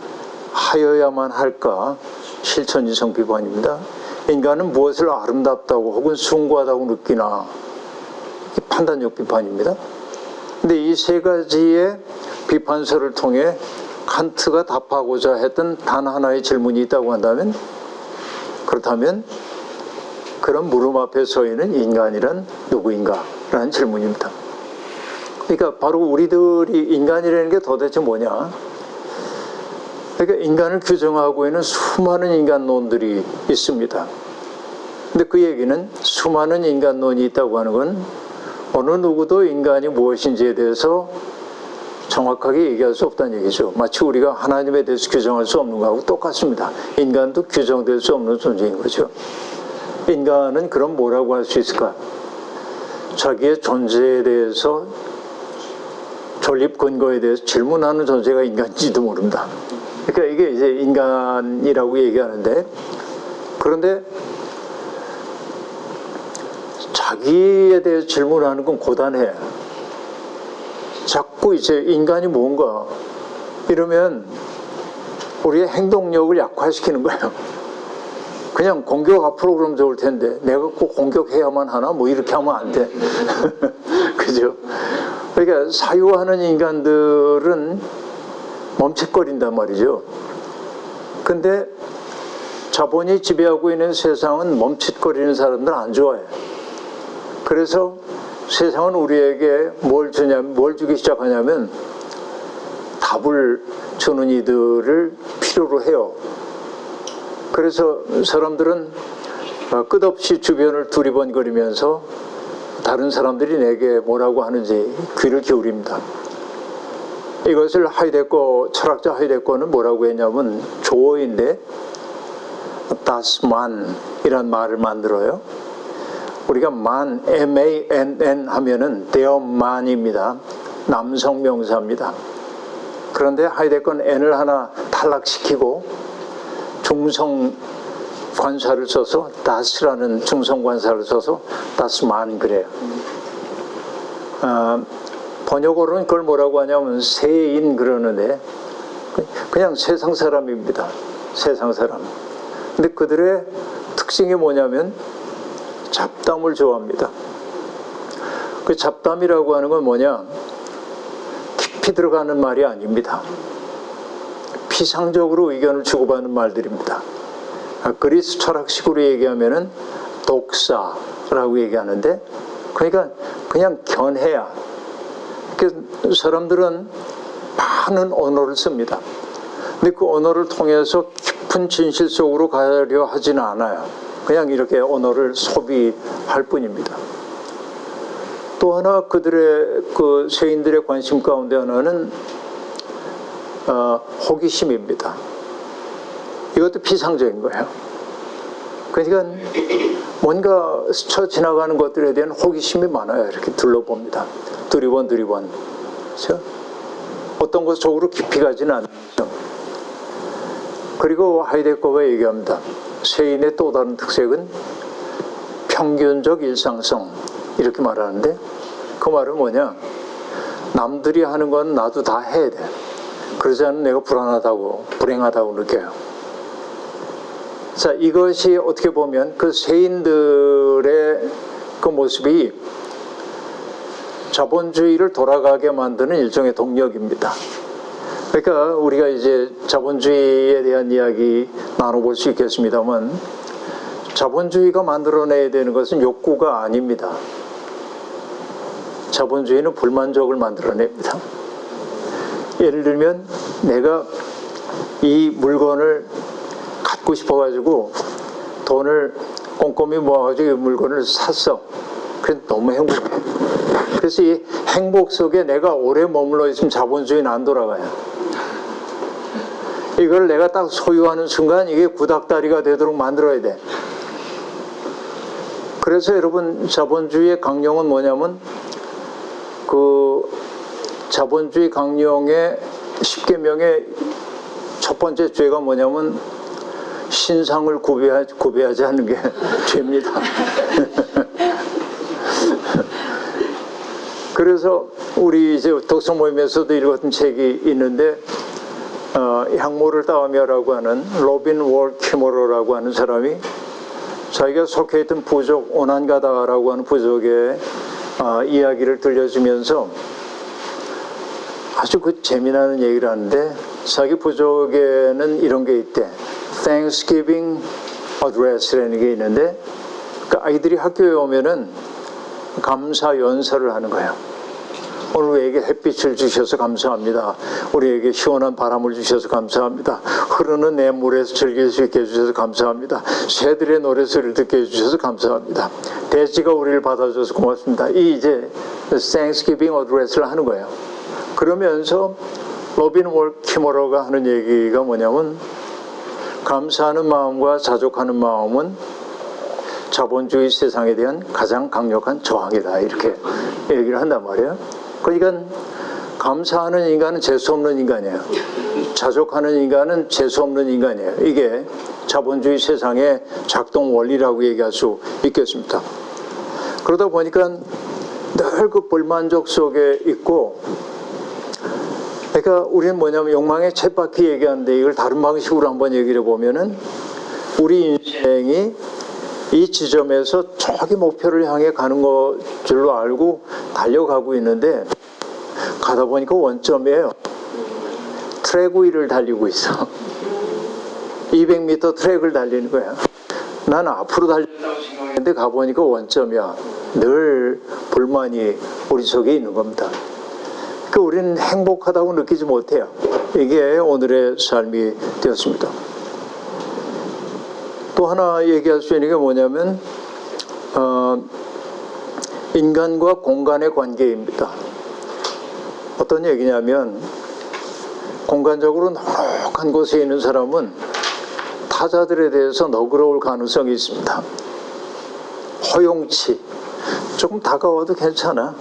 하여야만 할까? 실천 이성 비판입니다. 인간은 무엇을 아름답다고 혹은 숭고하다고 느끼나? 판단력 비판입니다. 근데 이 세 가지의 비판서를 통해 칸트가 답하고자 했던 단 하나의 질문이 있다고 한다면, 그렇다면 그런 물음 앞에 서 있는 인간이란 누구인가? 라는 질문입니다. 그러니까 바로 우리들이 인간이라는 게 도대체 뭐냐? 그러니까 인간을 규정하고 있는 수많은 인간론들이 있습니다. 근데 그 얘기는 수많은 인간론이 있다고 하는 건 어느 누구도 인간이 무엇인지에 대해서 정확하게 얘기할 수 없다는 얘기죠. 마치 우리가 하나님에 대해서 규정할 수 없는 거하고 똑같습니다. 인간도 규정될 수 없는 존재인 거죠. 인간은 그럼 뭐라고 할 수 있을까? 자기의 존재에 대해서, 존립 근거에 대해서 질문하는 존재가 인간인지도 모릅니다. 그러니까 이게 이제 인간이라고 얘기하는데, 그런데 자기에 대해서 질문하는 건 고단해. 자꾸 이제 인간이 뭔가 이러면 우리의 행동력을 약화시키는 거예요. 그냥 공격 앞으로 그러면 좋을 텐데 내가 꼭 공격해야만 하나? 뭐 이렇게 하면 안 돼. 그죠? 그러니까 사유하는 인간들은 멈칫거린단 말이죠. 근데 자본이 지배하고 있는 세상은 멈칫거리는 사람들 안 좋아해. 그래서 세상은 우리에게 뭘 주기 시작하냐면 답을 주는 이들을 필요로 해요. 그래서 사람들은 끝없이 주변을 두리번거리면서 다른 사람들이 내게 뭐라고 하는지 귀를 기울입니다. 이것을 철학자 하이데거는 뭐라고 했냐면 조어인데 다스만이란 말을 만들어요. 우리가 man, M-A-N-N 하면은 대엄만입니다. 남성 명사입니다. 그런데 하이데거는 n을 하나 탈락시키고 중성 관사를 써서 das라는 중성 관사를 써서 das만 그래요. 번역어로는 그걸 뭐라고 하냐면 세인 그러는데 그냥 세상 사람입니다. 세상 사람. 근데 그들의 특징이 뭐냐면 잡담을 좋아합니다. 그 잡담이라고 하는 건 뭐냐? 깊이 들어가는 말이 아닙니다. 피상적으로 의견을 주고받는 말들입니다. 그리스 철학식으로 얘기하면은 독사라고 얘기하는데, 그러니까 그냥 견해야. 그 사람들은 많은 언어를 씁니다. 근데 그 언어를 통해서 깊은 진실 속으로 가려 하지는 않아요. 그냥 이렇게 언어를 소비할 뿐입니다. 또 하나 그들의 그 세인들의 관심 가운데 하나는 호기심입니다. 이것도 비상적인 거예요. 그러니까 뭔가 스쳐 지나가는 것들에 대한 호기심이 많아요. 이렇게 둘러봅니다. 두리번. 그렇죠? 어떤 것 속으로 깊이 가지는 않죠. 그리고 하이데거가 얘기합니다. 세인의 또 다른 특색은 평균적 일상성, 이렇게 말하는데, 그 말은 뭐냐? 남들이 하는 건 나도 다 해야 돼. 그러지 않으면 내가 불행하다고 느껴요. 자, 이것이 어떻게 보면 그 세인들의 그 모습이 자본주의를 돌아가게 만드는 일종의 동력입니다. 그러니까 우리가 이제 자본주의에 대한 이야기 나눠볼 수 있겠습니다만, 자본주의가 만들어내야 되는 것은 욕구가 아닙니다. 자본주의는 불만족을 만들어냅니다. 예를 들면 내가 이 물건을 갖고 싶어가지고 돈을 꼼꼼히 모아가지고 이 물건을 샀어. 그래서 너무 행복해. 그래서 이 행복 속에 내가 오래 머물러 있으면 자본주의는 안 돌아가요. 이걸 내가 딱 소유하는 순간 이게 구닥다리가 되도록 만들어야 돼. 그래서 여러분, 자본주의의 강령은 뭐냐면, 그 자본주의 강령의 10계명의 첫 번째 죄가 뭐냐면 신상을 구배하지 않는 게 죄입니다. 그래서 우리 이제 독서 모임에서도 읽었던 책이 있는데, 향모를 따오며라고 하는 로빈 월 키머러라고 하는 사람이 자기가 속해 있던 부족 오난가다라고 하는 부족의 이야기를 들려주면서 아주 그 재미나는 얘기를 하는데, 자기 부족에는 이런 게 있대. Thanksgiving Address라는 게 있는데, 그 아이들이 학교에 오면은 감사 연설을 하는 거예요. 오늘 우리에게 햇빛을 주셔서 감사합니다. 우리에게 시원한 바람을 주셔서 감사합니다. 흐르는 내 물에서 즐길 수 있게 해주셔서 감사합니다. 새들의 노래소리를 듣게 해주셔서 감사합니다. 대지가 우리를 받아줘서 고맙습니다. 이 이제 Thanksgiving Address를 하는 거예요. 그러면서 로빈 월 키머러가 하는 얘기가 뭐냐면, 감사하는 마음과 자족하는 마음은 자본주의 세상에 대한 가장 강력한 저항이다, 이렇게 얘기를 한단 말이에요. 그러니까 감사하는 인간은 재수 없는 인간이에요. 자족하는 인간은 재수 없는 인간이에요. 이게 자본주의 세상의 작동 원리라고 얘기할 수 있겠습니다. 그러다 보니까 늘 그 불만족 속에 있고, 그러니까 우리는 뭐냐면 욕망의 쳇바퀴 얘기하는데, 이걸 다른 방식으로 한번 얘기를 해보면은 우리 인생이 이 지점에서 저기 목표를 향해 가는 것 줄로 알고 달려가고 있는데, 가다 보니까 원점이에요. 트랙 위를 달리고 있어. 200m 트랙을 달리는 거야. 난 앞으로 달린다고 생각했는데 가보니까 원점이야. 늘 불만이 우리 속에 있는 겁니다. 그러니까 우리는 행복하다고 느끼지 못해요. 이게 오늘의 삶이 되었습니다. 또 하나 얘기할 수 있는 게 뭐냐면, 인간과 공간의 관계입니다. 어떤 얘기냐면, 공간적으로 넉넉한 곳에 있는 사람은 타자들에 대해서 너그러울 가능성이 있습니다. 허용치, 조금 다가와도 괜찮아.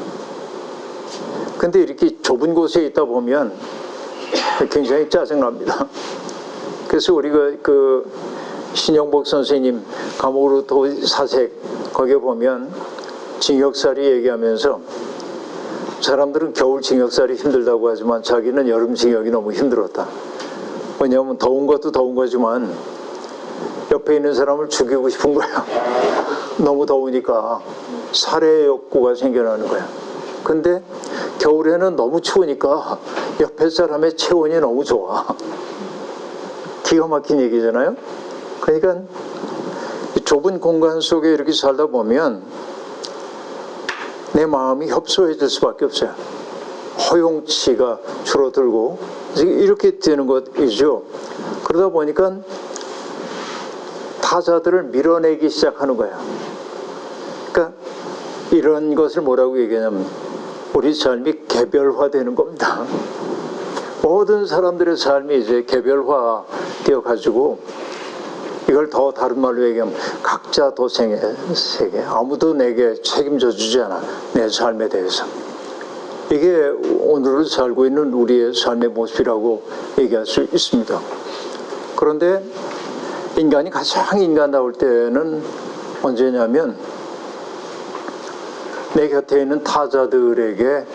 근데 이렇게 좁은 곳에 있다 보면 굉장히 짜증납니다. 그래서 우리가 그 신영복 선생님 감옥으로 사색 거기에 보면 징역살이 얘기하면서 사람들은 겨울 징역살이 힘들다고 하지만 자기는 여름 징역이 너무 힘들었다. 왜냐하면 더운 것도 더운 거지만 옆에 있는 사람을 죽이고 싶은 거야. 너무 더우니까 살해 욕구가 생겨나는 거야. 근데 겨울에는 너무 추우니까 옆에 사람의 체온이 너무 좋아. 기가 막힌 얘기잖아요. 그러니까 이 좁은 공간 속에 이렇게 살다 보면 내 마음이 협소해질 수밖에 없어요. 허용치가 줄어들고 이렇게 되는 것이죠. 그러다 보니까 타자들을 밀어내기 시작하는 거예요. 그러니까 이런 것을 뭐라고 얘기하냐면 우리 삶이 개별화되는 겁니다. 모든 사람들의 삶이 이제 개별화되어 가지고 이걸 더 다른 말로 얘기하면 각자 도생의 세계. 아무도 내게 책임져 주지 않아. 내 삶에 대해서. 이게 오늘을 살고 있는 우리의 삶의 모습이라고 얘기할 수 있습니다. 그런데 인간이 가장 인간다울 때는 언제냐면 내 곁에 있는 타자들에게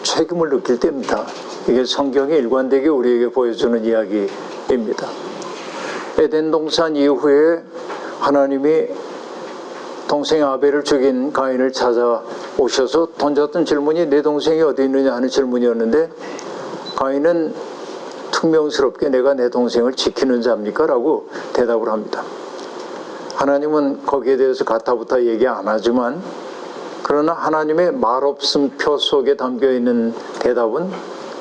책임을 느낄 때입니다. 이게 성경이 일관되게 우리에게 보여주는 이야기입니다. 에덴 동산 이후에 하나님이 동생 아벨을 죽인 가인을 찾아오셔서 던졌던 질문이 내 동생이 어디 있느냐 하는 질문이었는데 가인은 퉁명스럽게 내가 내 동생을 지키는 자입니까? 라고 대답을 합니다. 하나님은 거기에 대해서 가타부타 얘기 안 하지만 그러나 하나님의 말없음표 속에 담겨있는 대답은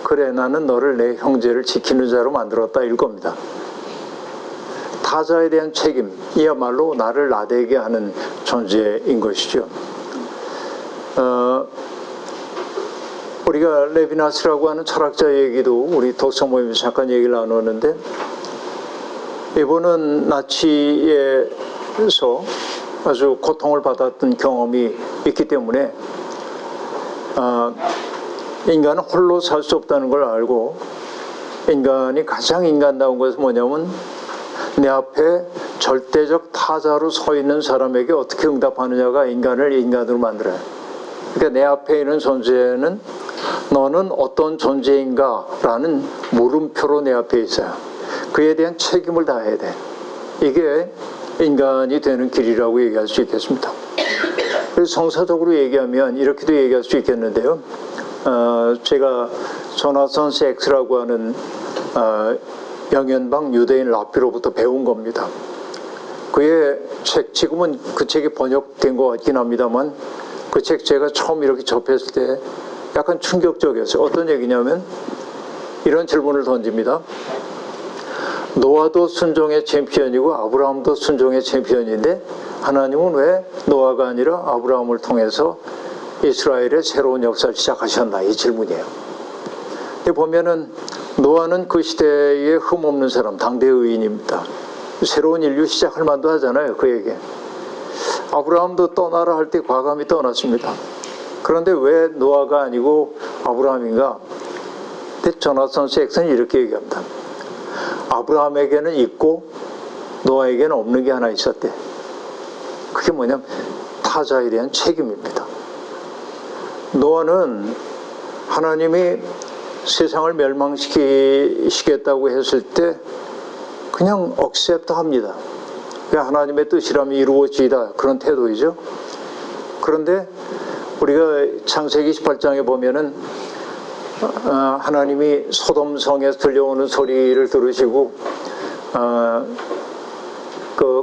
그래 나는 너를 내 형제를 지키는 자로 만들었다 이겁니다. 타자에 대한 책임, 이야말로 나를 나대게 하는 존재인 것이죠. 우리가 레비나스라고 하는 철학자 얘기도 우리 독서 모임에서 잠깐 얘기를 나누었는데 이분은 나치에서 아주 고통을 받았던 경험이 있기 때문에 인간은 홀로 살 수 없다는 걸 알고 인간이 가장 인간다운 것은 뭐냐면 내 앞에 절대적 타자로 서 있는 사람에게 어떻게 응답하느냐가 인간을 인간으로 만들어요. 그러니까 내 앞에 있는 존재는 너는 어떤 존재인가 라는 물음표로 내 앞에 있어요. 그에 대한 책임을 다해야 돼. 이게 인간이 되는 길이라고 얘기할 수 있겠습니다. 그래서 성사적으로 얘기하면 이렇게도 얘기할 수 있겠는데요. 제가 조나선 섹스라고 하는 영연방 유대인 라피로부터 배운 겁니다. 그의 책, 지금은 그 책이 번역된 것 같긴 합니다만 그 책 제가 처음 이렇게 접했을 때 약간 충격적이었어요. 어떤 얘기냐면 이런 질문을 던집니다. 노아도 순종의 챔피언이고 아브라함도 순종의 챔피언인데 하나님은 왜 노아가 아니라 아브라함을 통해서 이스라엘의 새로운 역사를 시작하셨나 이 질문이에요. 근데 보면은 노아는 그 시대에 흠없는 사람, 당대 의인입니다. 새로운 인류 시작할 만도 하잖아요. 그에게. 아브라함도 떠나라 할 때 과감히 떠났습니다. 그런데 왜 노아가 아니고 아브라함인가? 근데 조나선 섹스는 이렇게 얘기합니다. 아브라함에게는 있고 노아에게는 없는 게 하나 있었대. 그게 뭐냐면 타자에 대한 책임입니다. 노아는 하나님이 세상을 멸망시키겠다고 했을 때 그냥 억셉트 합니다. 하나님의 뜻이라면 이루어지이다 그런 태도이죠. 그런데 우리가 창세기 18장에 보면은 하나님이 소돔성에서 들려오는 소리를 들으시고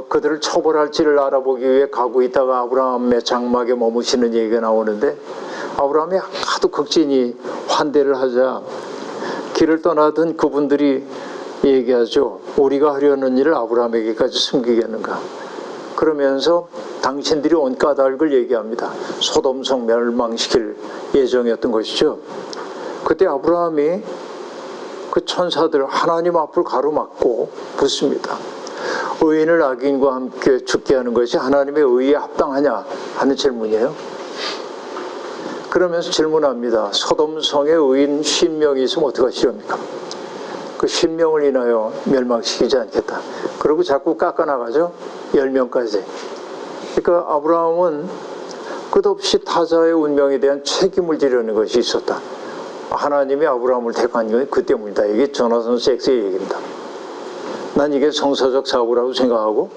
그들을 처벌할지를 알아보기 위해 가고 있다가 아브라함의 장막에 머무시는 얘기가 나오는데 아브라함이 하도 극진히 환대를 하자 길을 떠나던 그분들이 얘기하죠. 우리가 하려는 일을 아브라함에게까지 숨기겠는가. 그러면서 당신들이 온 까닭을 얘기합니다. 소돔성 멸망시킬 예정이었던 것이죠. 그때 아브라함이 그 천사들 하나님 앞을 가로막고 묻습니다. 의인을 악인과 함께 죽게 하는 것이 하나님의 의에 합당하냐 하는 질문이에요. 그러면서 질문합니다. 소돔성에 의인 50명이 있으면 어떡하시렵니까? 그 10명을 인하여 멸망시키지 않겠다. 그리고 자꾸 깎아나가죠. 10명까지. 그러니까 아브라함은 끝없이 타자의 운명에 대한 책임을 지려는 것이 있었다. 하나님이 아브라함을 택한 건 그 때문이다. 이게 조나선 섹스의 얘기입니다. 난 이게 성서적 사고라고 생각하고,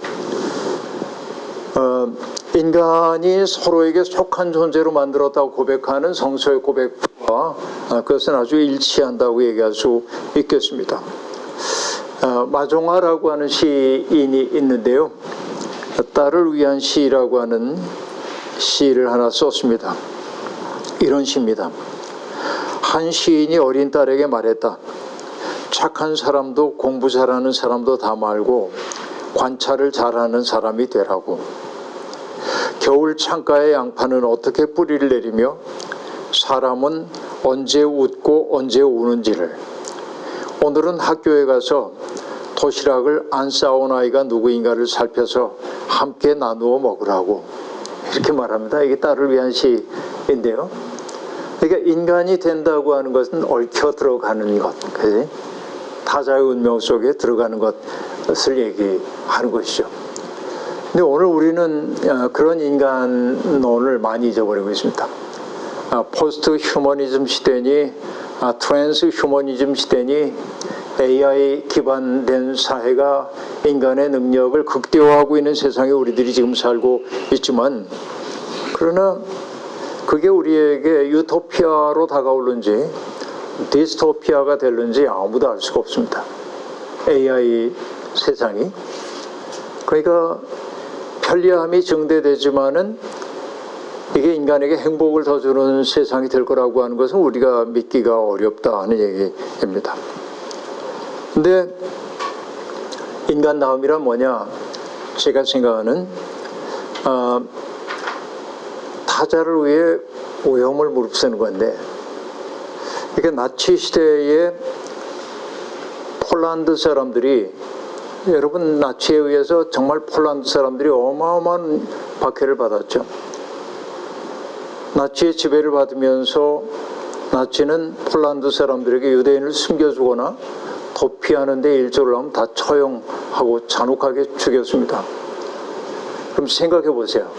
인간이 서로에게 속한 존재로 만들었다고 고백하는 성서의 고백과 그것은 아주 일치한다고 얘기할 수 있겠습니다. 마종아라고 하는 시인이 있는데요. 딸을 위한 시라고 하는 시를 하나 썼습니다. 이런 시입니다. 한 시인이 어린 딸에게 말했다. 착한 사람도 공부 잘하는 사람도 다 말고 관찰을 잘하는 사람이 되라고. 겨울 창가의 양파는 어떻게 뿌리를 내리며 사람은 언제 웃고 언제 우는지를. 오늘은 학교에 가서 도시락을 안 싸온 아이가 누구인가를 살펴서 함께 나누어 먹으라고 이렇게 말합니다. 이게 딸을 위한 시인데요. 그러니까 인간이 된다고 하는 것은 얽혀 들어가는 것, 그지? 타자의 운명 속에 들어가는 것을 얘기하는 것이죠. 근데 오늘 우리는 그런 인간론을 많이 잊어버리고 있습니다. 포스트 휴머니즘 시대니 트랜스 휴머니즘 시대니 AI 기반된 사회가 인간의 능력을 극대화하고 있는 세상에 우리들이 지금 살고 있지만, 그러나 그게 우리에게 유토피아로 다가오는지 디스토피아가 될는지 아무도 알 수가 없습니다. AI 세상이. 그러니까 편리함이 증대되지만은 이게 인간에게 행복을 더 주는 세상이 될 거라고 하는 것은 우리가 믿기가 어렵다 하는 얘기입니다. 근데 인간다움이란 뭐냐? 제가 생각하는 타자를 위해 오염을 무릅쓰는 건데, 이게 나치 시대에 폴란드 사람들이, 여러분 나치에 의해서 정말 폴란드 사람들이 어마어마한 박해를 받았죠. 나치의 지배를 받으면서 나치는 폴란드 사람들에게 유대인을 숨겨주거나 도피하는 데 일조를 하면 다 처형하고 잔혹하게 죽였습니다. 그럼 생각해 보세요.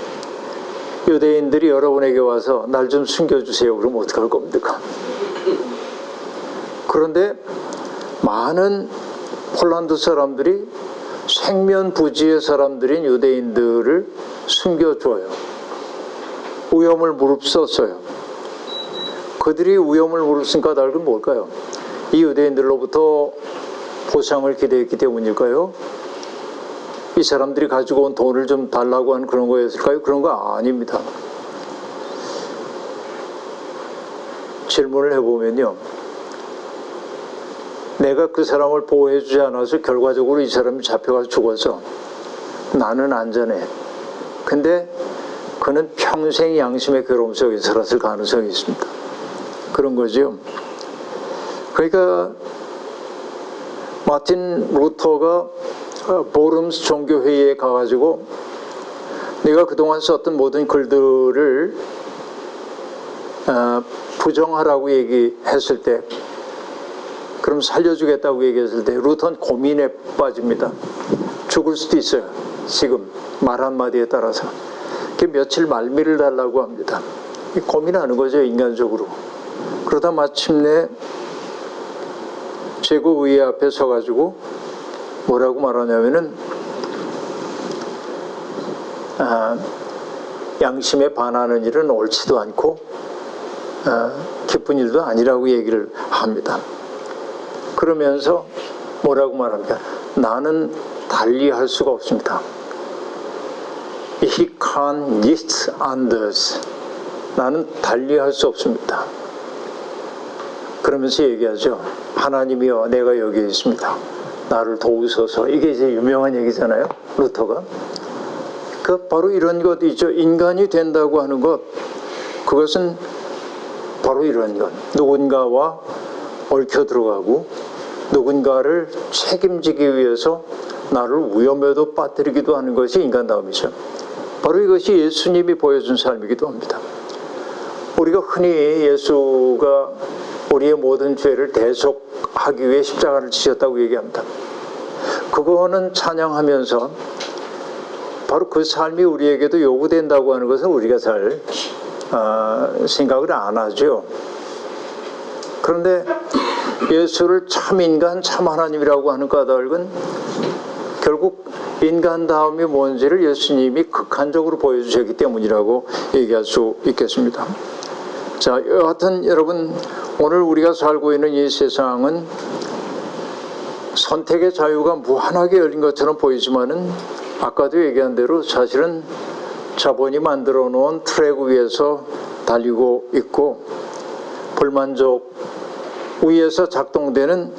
유대인들이 여러분에게 와서 날 좀 숨겨주세요. 그러면 어떡할 겁니까? 그런데 많은 폴란드 사람들이 생면부지의 사람들인 유대인들을 숨겨줘요. 위험을 무릅썼어요. 그들이 위험을 무릅쓴 까닭은 뭘까요? 이 유대인들로부터 보상을 기대했기 때문일까요? 이 사람들이 가지고 온 돈을 좀 달라고 한 그런 거였을까요? 그런 거 아닙니다. 질문을 해보면요. 내가 그 사람을 보호해주지 않아서 결과적으로 이 사람이 잡혀가서 죽어서 나는 안전해. 근데 그는 평생 양심의 괴로움 속에 살았을 가능성이 있습니다. 그런 거죠. 그러니까 마틴 루터가 보름스 종교회의에 가가지고 내가 그동안 썼던 모든 글들을 부정하라고 얘기했을 때, 그럼 살려주겠다고 얘기했을 때 루터는 고민에 빠집니다. 죽을 수도 있어요. 지금 말 한마디에 따라서. 며칠 말미를 달라고 합니다. 고민하는 거죠, 인간적으로. 그러다 마침내 최고의회 앞에 서가지고 뭐라고 말하냐면은 양심에 반하는 일은 옳지도 않고 기쁜 일도 아니라고 얘기를 합니다. 그러면서 뭐라고 말합니까? 나는 달리 할 수가 없습니다. He can't nicht anders. 나는 달리 할 수 없습니다. 그러면서 얘기하죠. 하나님이여, 내가 여기에 있습니다. 나를 도우소서. 이게 이제 유명한 얘기잖아요, 루터가. 그 바로 이런 것 있죠. 인간이 된다고 하는 것, 그것은 바로 이런 것. 누군가와 얽혀 들어가고 누군가를 책임지기 위해서 나를 위험에도 빠뜨리기도 하는 것이 인간다움이죠. 바로 이것이 예수님이 보여준 삶이기도 합니다. 우리가 흔히 예수가 우리의 모든 죄를 대속하기 위해 십자가를 지셨다고 얘기합니다. 그거는 찬양하면서 바로 그 삶이 우리에게도 요구된다고 하는 것은 우리가 잘 생각을 안 하죠. 그런데 예수를 참 인간, 참 하나님이라고 하는 까닭은 결국 인간다움이 뭔지를 예수님이 극한적으로 보여주셨기 때문이라고 얘기할 수 있겠습니다. 자, 여하튼 여러분, 오늘 우리가 살고 있는 이 세상은 선택의 자유가 무한하게 열린 것처럼 보이지만은 아까도 얘기한 대로 사실은 자본이 만들어 놓은 트랙 위에서 달리고 있고 불만족 위에서 작동되는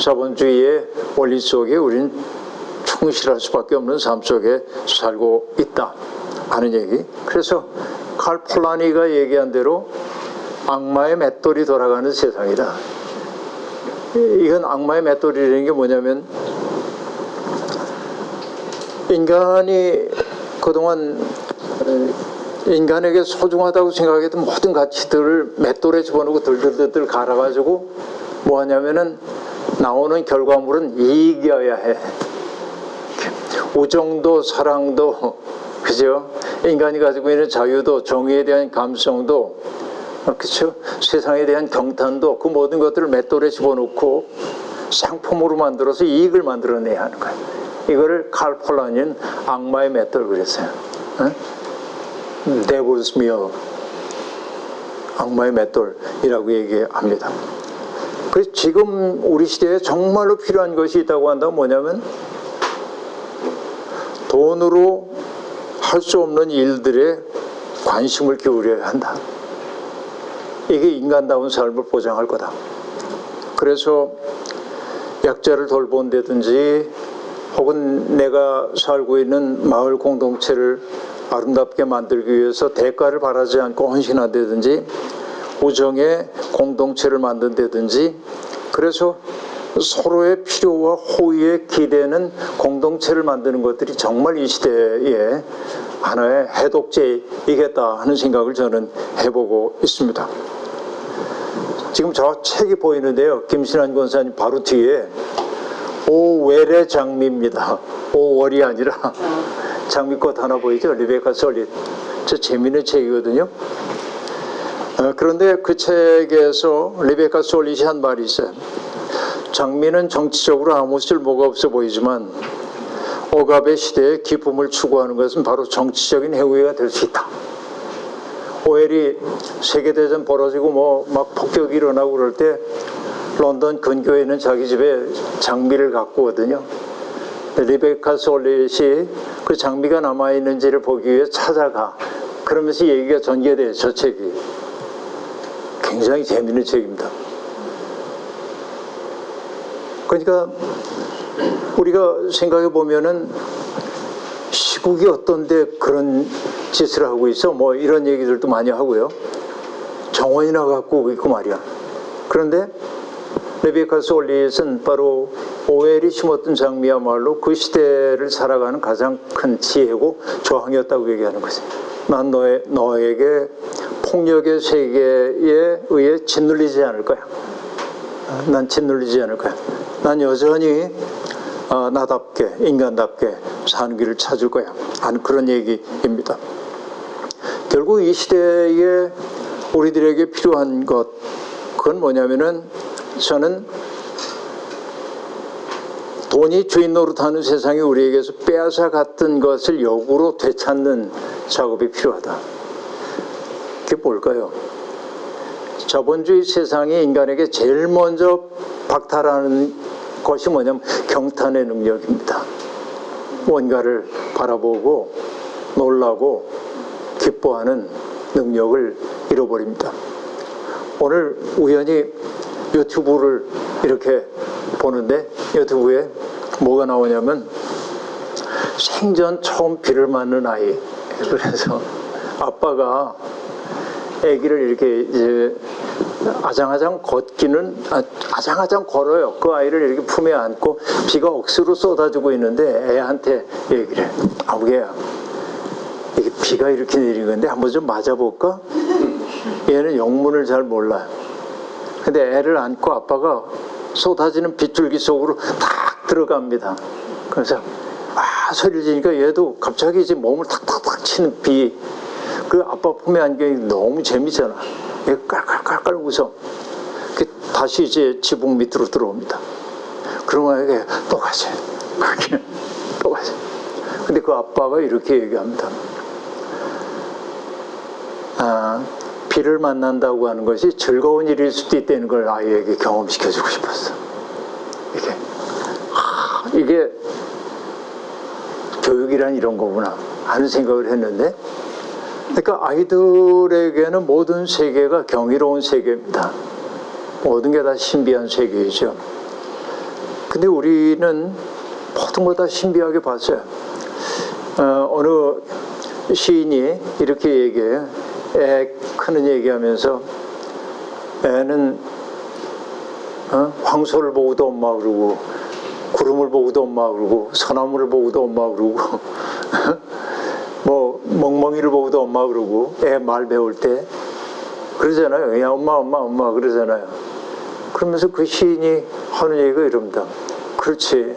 자본주의의 원리 속에 우리는 충실할 수밖에 없는 삶 속에 살고 있다 하는 얘기. 그래서 칼 폴라니가 얘기한 대로 악마의 맷돌이 돌아가는 세상이다. 이건 악마의 맷돌이라는 게 뭐냐면 인간이 그동안 인간에게 소중하다고 생각했던 모든 가치들을 맷돌에 집어넣고 들들들 갈아가지고 뭐 하냐면은 나오는 결과물은 이익이어야 해. 우정도 사랑도 그죠? 인간이 가지고 있는 자유도 정의에 대한 감성도 그렇죠? 세상에 대한 경탄도 그 모든 것들을 맷돌에 집어넣고 상품으로 만들어서 이익을 만들어내야 하는 거예요. 이거를 칼 폴라니는 악마의 맷돌 그랬어요. Devil's Mill, 악마의 맷돌이라고 얘기합니다. 그래서 지금 우리 시대에 정말로 필요한 것이 있다고 한다면 뭐냐면 돈으로 할 수 없는 일들에 관심을 기울여야 한다. 이게 인간다운 삶을 보장할 거다. 그래서 약자를 돌본다든지 혹은 내가 살고 있는 마을 공동체를 아름답게 만들기 위해서 대가를 바라지 않고 헌신한다든지 우정의 공동체를 만든다든지 그래서 서로의 필요와 호의에 기대는 공동체를 만드는 것들이 정말 이 시대에 하나의 해독제이겠다 하는 생각을 저는 해보고 있습니다. 지금 저 책이 보이는데요. 김신환 권사님 바로 뒤에 오웰의 장미입니다. 5월이 아니라 장미꽃 하나 보이죠? 리베카 솔릿. 저 재미있는 책이거든요. 그런데 그 책에서 리베카 솔릿이 한 말이 있어요. 장미는 정치적으로 아무 쓸모가 없어 보이지만 억압의 시대에 기쁨을 추구하는 것은 바로 정치적인 행위가 될 수 있다. 오웰이 세계대전 벌어지고 막 폭격이 일어나고 그럴 때 런던 근교에 있는 자기 집에 장미를 갖고 오거든요. 리베카 솔릿이 그 장미가 남아있는지를 보기 위해 찾아가. 그러면서 얘기가 전개돼요. 저 책이. 굉장히 재미있는 책입니다. 그러니까 우리가 생각해 보면은 시국이 어떤데 그런 짓을 하고 있어? 뭐 이런 얘기들도 많이 하고요. 정원이나 갖고 있고 말이야. 그런데 레베카 솔릿은 바로 오웰이 심었던 장미야말로 그 시대를 살아가는 가장 큰 지혜고 저항이었다고 얘기하는 거지. 난 너에게 폭력의 세계에 의해 짓눌리지 않을 거야. 난 짓눌리지 않을 거야. 난 여전히 나답게 인간답게 사는 길을 찾을 거야 하는 그런 얘기입니다. 결국 이 시대에 우리들에게 필요한 것 그건 뭐냐면은 저는 돈이 주인 노릇하는 세상이 우리에게서 빼앗아 갔던 것을 역으로 되찾는 작업이 필요하다. 그게 뭘까요? 자본주의 세상이 인간에게 제일 먼저 박탈하는 것이 뭐냐면 경탄의 능력입니다. 뭔가를 바라보고 놀라고 기뻐하는 능력을 잃어버립니다. 오늘 우연히 유튜브를 이렇게 보는데 유튜브에 뭐가 나오냐면 생전 처음 비를 맞는 아이. 그래서 아빠가 아기를 이렇게 이제 아장아장 걷기는 아장아장 걸어요. 그 아이를 이렇게 품에 안고 비가 억수로 쏟아지고 있는데 애한테 얘기를 해. 아우개야, 이게 비가 이렇게 내리는 건데 한번 좀 맞아볼까? 얘는 영문을 잘 몰라요. 근데 애를 안고 아빠가 쏟아지는 빗줄기 속으로 탁 들어갑니다. 그래서 소리를 지니까 얘도 갑자기 이제 몸을 탁탁탁 치는 비, 그 아빠 품에 안기니 너무 재밌잖아. 얘 깔깔깔깔 웃어. 다시 이제 지붕 밑으로 들어옵니다. 그러면 이게 또 가세요. 또 가세요. 근데 그 아빠가 이렇게 얘기합니다. 비를 만난다고 하는 것이 즐거운 일일 수도 있다는 걸 아이에게 경험시켜주고 싶었어. 이게 교육이란 이런 거구나 하는 생각을 했는데, 그러니까 아이들에게는 모든 세계가 경이로운 세계입니다. 모든 게 다 신비한 세계이죠. 근데 우리는 모든 거 다 신비하게 봤어요. 어느 시인이 이렇게 얘기해요. 애 크는 얘기하면서 애는 황소를 보고도 엄마 그러고, 구름을 보고도 엄마 그러고, 소나무를 보고도 엄마 그러고 뭐 멍멍이를 보고도 엄마 그러고, 애 말 배울 때 그러잖아요. 야 엄마 엄마 엄마 그러잖아요. 그러면서 그 시인이 하는 얘기가 이럽니다. 그렇지,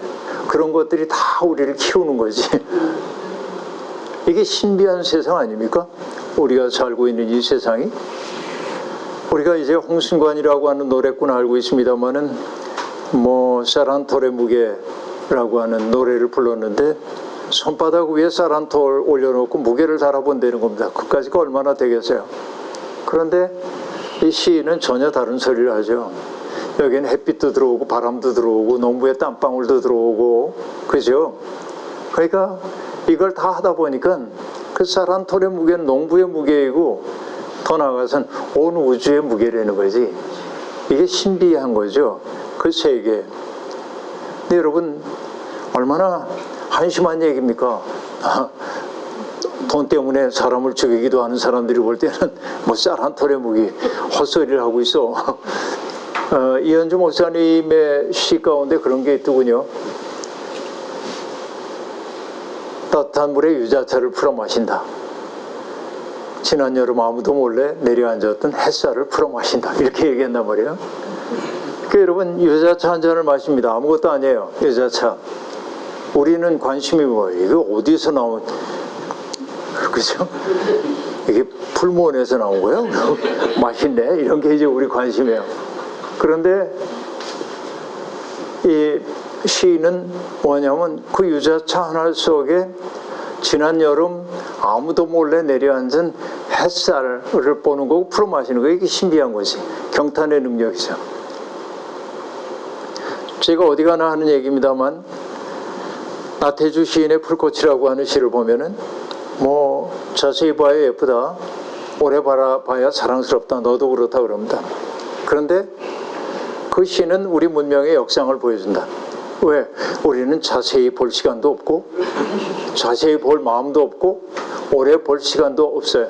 그런 것들이 다 우리를 키우는 거지. 이게 신비한 세상 아닙니까? 우리가 살고 있는 이 세상이. 우리가 이제 홍순관이라고 하는 노래꾼 알고 있습니다마는 뭐 사란톨의 무게라고 하는 노래를 불렀는데, 손바닥 위에 사란톨 올려놓고 무게를 달아본다는 겁니다. 그까지가 얼마나 되겠어요? 그런데 이 시인은 전혀 다른 소리를 하죠. 여기는 햇빛도 들어오고 바람도 들어오고 농부의 땀방울도 들어오고, 그죠? 그러니까 이걸 다 하다 보니까 그 사란톨의 무게는 농부의 무게이고, 더 나아가서는 온 우주의 무게라는 거지. 이게 신비한 거죠, 그 세계. 근데 여러분, 얼마나 한심한 얘기입니까? 돈 때문에 사람을 죽이기도 하는 사람들이 볼 때는 뭐 쌀 한 톨의 무기 헛소리를 하고 있어. 이현주 목사님의 시 가운데 그런 게 있더군요. 따뜻한 물에 유자차를 풀어 마신다. 지난 여름 아무도 몰래 내려앉았던 햇살을 풀어 마신다. 이렇게 얘기했단 말이에요. 그러니까 여러분, 유자차 한 잔을 마십니다. 아무것도 아니에요, 유자차. 우리는 관심이 뭐예요? 이게 어디서 나온, 그죠? 이게 풀무원에서 나온 거예요? 맛있네? 이런 게 이제 우리 관심이에요. 그런데 이 시인은 뭐냐면 그 유자차 하나 속에 지난 여름 아무도 몰래 내려앉은 햇살을 보는 거고 풀어 마시는 거, 이게 신비한 거지. 경탄의 능력이죠. 제가 어디 가나 하는 얘기입니다만, 나태주 시인의 풀꽃이라고 하는 시를 보면은 뭐 자세히 봐야 예쁘다, 오래 바라봐야 사랑스럽다, 너도 그렇다 그럽니다. 그런데 그 시는 우리 문명의 역상을 보여준다. 왜? 우리는 자세히 볼 시간도 없고, 자세히 볼 마음도 없고, 오래 볼 시간도 없어요.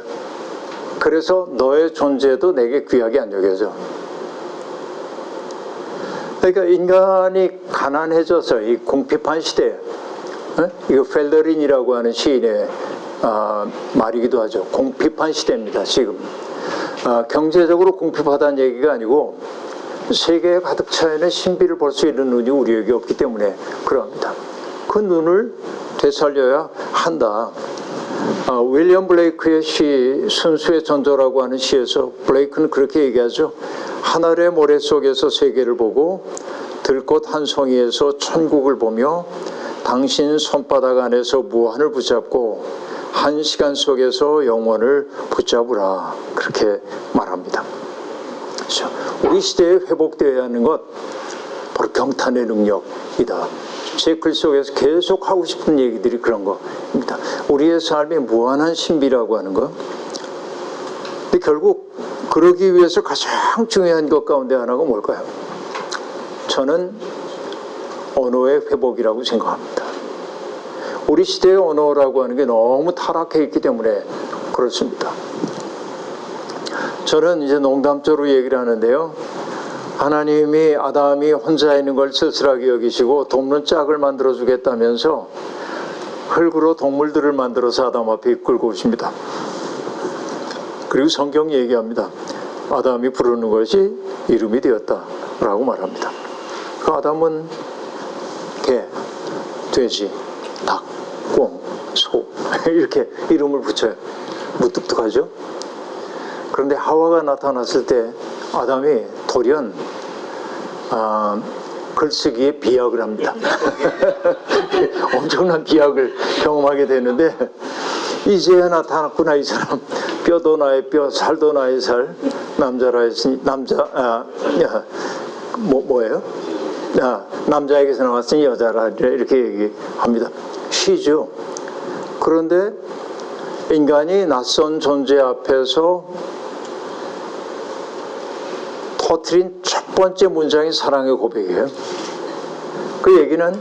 그래서 너의 존재도 내게 귀하게 안 여겨져. 그러니까 인간이 가난해져서 이 궁핍한 시대에, 이거 펠더린이라고 하는 시인의 말이기도 하죠. 궁핍한 시대입니다, 지금. 경제적으로 궁핍하다는 얘기가 아니고, 세계에 가득 차 있는 신비를 볼 수 있는 눈이 우리에게 없기 때문에 그럽니다. 그 눈을 되살려야 한다. 윌리엄 블레이크의 시 순수의 전조라고 하는 시에서 블레이크는 그렇게 얘기하죠. 하늘의 모래 속에서 세계를 보고 들꽃 한 송이에서 천국을 보며 당신 손바닥 안에서 무한을 붙잡고 한 시간 속에서 영원을 붙잡으라. 그렇게 말합니다. 그렇죠? 우리 시대에 회복되어야 하는 것, 바로 경탄의 능력이다. 제 글 속에서 계속 하고 싶은 얘기들이 그런 겁니다. 우리의 삶의 무한한 신비라고 하는 것. 근데 결국 그러기 위해서 가장 중요한 것 가운데 하나가 뭘까요? 저는 언어의 회복이라고 생각합니다. 우리 시대의 언어라고 하는 게 너무 타락해 있기 때문에 그렇습니다. 저는 이제 농담조로 얘기를 하는데요. 하나님이 아담이 혼자 있는 걸 쓸쓸하게 여기시고 돕는 짝을 만들어 주겠다면서 흙으로 동물들을 만들어서 아담 앞에 이끌고 오십니다. 그리고 성경이 얘기합니다. 아담이 부르는 것이 이름이 되었다라고 말합니다. 그 아담은 개, 돼지, 닭, 꿩, 소 이렇게 이름을 붙여요. 무뚝뚝하죠? 그런데 하와가 나타났을 때 아담이 돌연 글쓰기에 비약을 합니다. 엄청난 비약을 경험하게 되는데 이제야 나타났구나 이 사람. 뼈도 나의 뼈, 살도 나의 살, 남자라 했으니 뭐예요? 남자에게서 나왔으니 여자라 이렇게 얘기합니다. 시죠. 그런데 인간이 낯선 존재 앞에서 터뜨린 첫 번째 문장이 사랑의 고백이에요. 그 얘기는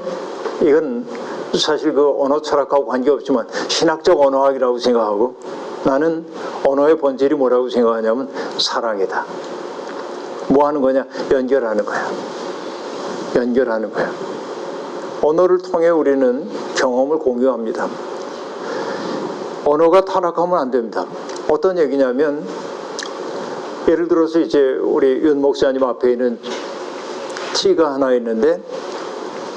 이건 사실 그 언어 철학하고 관계없지만 신학적 언어학이라고 생각하고 나는 언어의 본질이 뭐라고 생각하냐면 사랑이다. 뭐 하는 거냐? 연결하는 거야. 연결하는 거야. 언어를 통해 우리는 경험을 공유합니다. 언어가 타락하면 안 됩니다. 어떤 얘기냐면 예를 들어서 이제 우리 윤 목사님 앞에 있는 티가 하나 있는데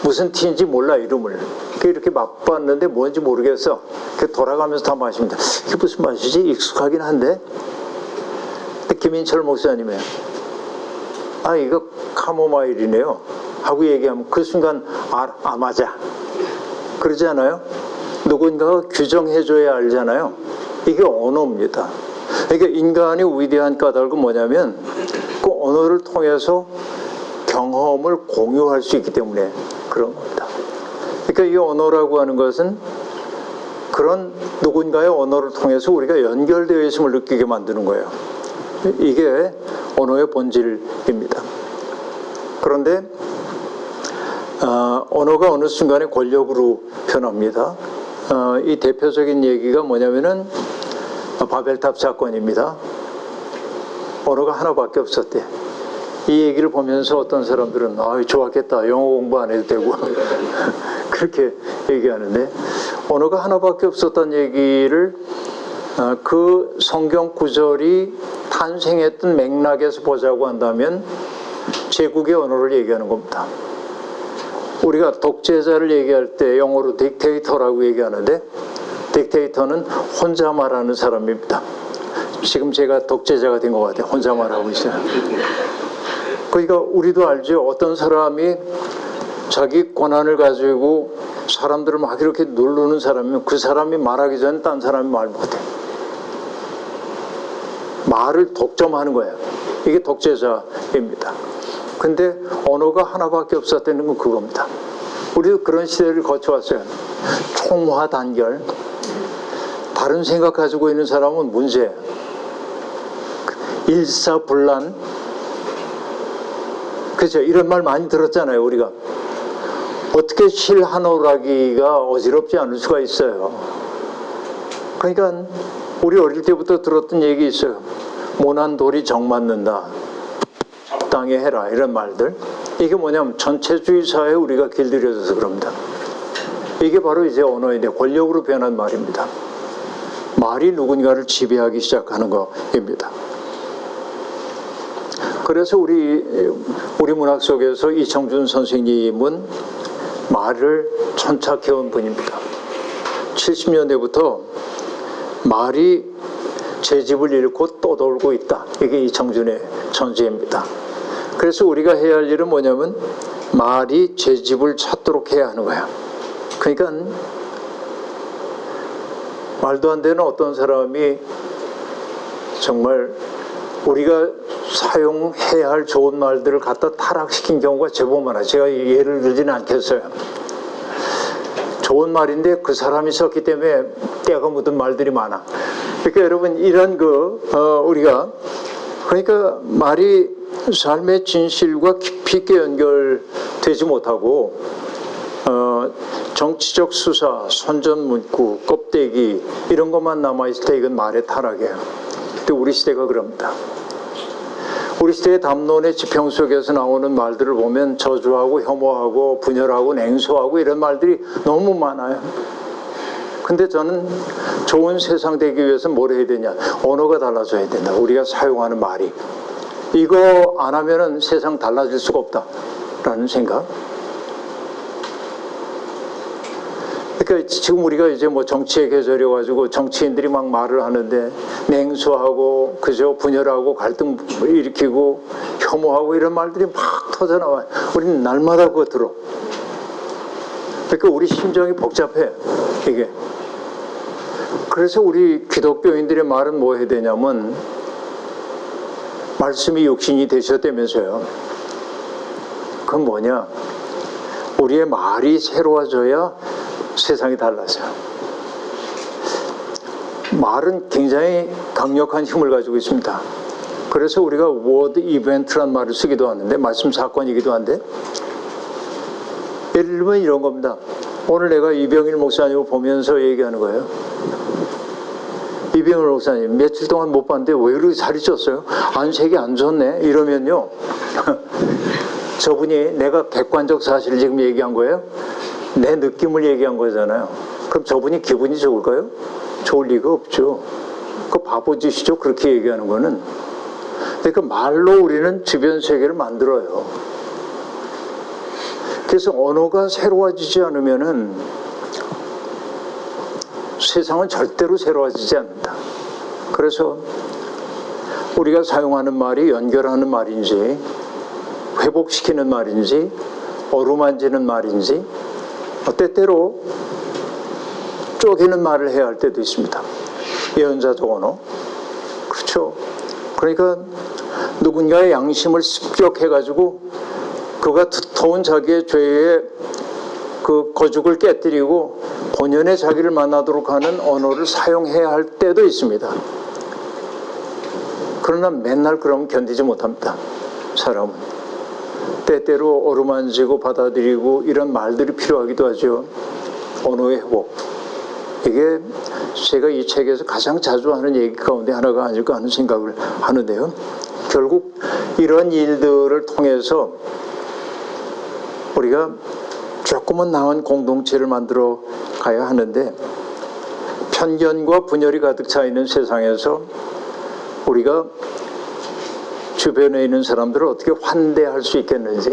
무슨 티인지 몰라 이름을. 이렇게 맛봤는데 뭔지 모르겠어. 돌아가면서 다 마십니다. 이게 무슨 맛이지? 익숙하긴 한데. 김인철 목사님이에요. 아 이거 카모마일이네요. 하고 얘기하면 그 순간 맞아. 그러지 않아요? 누군가가 규정해줘야 알잖아요. 이게 언어입니다. 그러니까 인간의 위대한 까닭은 뭐냐면 그 언어를 통해서 경험을 공유할 수 있기 때문에 그런 겁니다. 그러니까 이 언어라고 하는 것은 그런 누군가의 언어를 통해서 우리가 연결되어 있음을 느끼게 만드는 거예요. 이게 언어의 본질입니다. 그런데 언어가 어느 순간에 권력으로 변합니다. 이 대표적인 얘기가 뭐냐면은 바벨탑 사건입니다. 언어가 하나밖에 없었대. 이 얘기를 보면서 어떤 사람들은 좋았겠다. 영어 공부 안 해도 되고 그렇게 얘기하는데 언어가 하나밖에 없었다는 얘기를 그 성경 구절이 탄생했던 맥락에서 보자고 한다면 제국의 언어를 얘기하는 겁니다. 우리가 독재자를 얘기할 때 영어로 딕테이터라고 얘기하는데 딕테이터는 혼자 말하는 사람입니다. 지금 제가 독재자가 된 것 같아요. 혼자 말하고 있어요. 그러니까 우리도 알죠. 어떤 사람이 자기 권한을 가지고 사람들을 막 이렇게 누르는 사람이면 그 사람이 말하기 전에 딴 사람이 말 못해. 말을 독점하는 거예요. 이게 독재자입니다. 근데 언어가 하나밖에 없었다는 건 그겁니다. 우리도 그런 시대를 거쳐왔어요. 총화 단결. 다른 생각 가지고 있는 사람은 문제예요. 일사불란. 그렇죠. 이런 말 많이 들었잖아요. 우리가. 어떻게 실 한오라기가 어지럽지 않을 수가 있어요. 그러니까 우리 어릴 때부터 들었던 얘기 있어요. 모난 돌이 정 맞는다. 적당히 해라. 이런 말들. 이게 뭐냐면 전체주의 사회에 우리가 길들여져서 그럽니다. 이게 바로 이제 언어인데 권력으로 변한 말입니다. 말이 누군가를 지배하기 시작하는 것입니다. 그래서 우리 문학 속에서 이청준 선생님은 말을 천착해온 분입니다. 70년대부터 말이 제 집을 잃고 떠돌고 있다. 이게 이청준의 전제입니다. 그래서 우리가 해야 할 일은 뭐냐면 말이 제 집을 찾도록 해야 하는 거야. 그러니까 말도 안 되는 어떤 사람이 정말 우리가 사용해야 할 좋은 말들을 갖다 타락시킨 경우가 제법 많아요. 제가 예를 들지는 않겠어요. 좋은 말인데 그 사람이 썼기 때문에 때가 묻은 말들이 많아. 그러니까 여러분 이런 우리가 그러니까 말이 삶의 진실과 깊이 있게 연결되지 못하고 정치적 수사, 선전문구, 껍데기 이런 것만 남아있을 때 이건 말의 타락이에요. 근데 우리 시대가 그럽니다. 우리 시대의 담론의 지평 속에서 나오는 말들을 보면 저주하고 혐오하고 분열하고 냉소하고 이런 말들이 너무 많아요. 근데 저는 좋은 세상 되기 위해서 뭘 해야 되냐? 언어가 달라져야 된다. 우리가 사용하는 말이. 이거 안 하면은 세상 달라질 수가 없다라는 생각. 그러니까 지금 우리가 이제 뭐 정치에 계절이어가지고 정치인들이 막 말을 하는데 냉소하고 그저 분열하고 갈등 일으키고 혐오하고 이런 말들이 막 터져 나와요. 우리는 날마다 그거 들어. 그러니까 우리 심정이 복잡해 이게. 그래서 우리 기독교인들의 말은 뭐 해야 되냐면 말씀이 육신이 되셨다면서요. 그건 뭐냐? 우리의 말이 새로워져야 세상이 달라져요. 말은 굉장히 강력한 힘을 가지고 있습니다. 그래서 우리가 word event란 말을 쓰기도 하는데 말씀 사건이기도 한데 예를 들면 이런 겁니다. 오늘 내가 이병일 목사님을 보면서 얘기하는 거예요. 이병일 목사님 며칠 동안 못 봤는데 왜 이렇게 살이 쪘어요? 안색이 안 좋네 이러면요. 저분이 내가 객관적 사실을 지금 얘기한 거예요? 내 느낌을 얘기한 거잖아요. 그럼 저분이 기분이 좋을까요? 좋을 리가 없죠. 그 바보짓이죠. 그렇게 얘기하는 거는. 그러니까 말로 우리는 주변 세계를 만들어요. 그래서 언어가 새로워지지 않으면은 세상은 절대로 새로워지지 않는다. 그래서 우리가 사용하는 말이 연결하는 말인지 회복시키는 말인지 어루만지는 말인지 때때로 쪼개는 말을 해야 할 때도 있습니다. 예언자적 언어. 그렇죠. 그러니까 누군가의 양심을 습격해가지고 그가 두터운 자기의 죄의 그 거죽을 깨뜨리고 본연의 자기를 만나도록 하는 언어를 사용해야 할 때도 있습니다. 그러나 맨날 그러면 견디지 못합니다. 사람은. 때때로 어루만지고 받아들이고 이런 말들이 필요하기도 하죠. 언어의 회복. 이게 제가 이 책에서 가장 자주 하는 얘기 가운데 하나가 아닐까 하는 생각을 하는데요. 결국 이런 일들을 통해서 우리가 조금은 나은 공동체를 만들어 가야 하는데 편견과 분열이 가득 차 있는 세상에서 우리가 주변에 있는 사람들을 어떻게 환대할 수 있겠는지.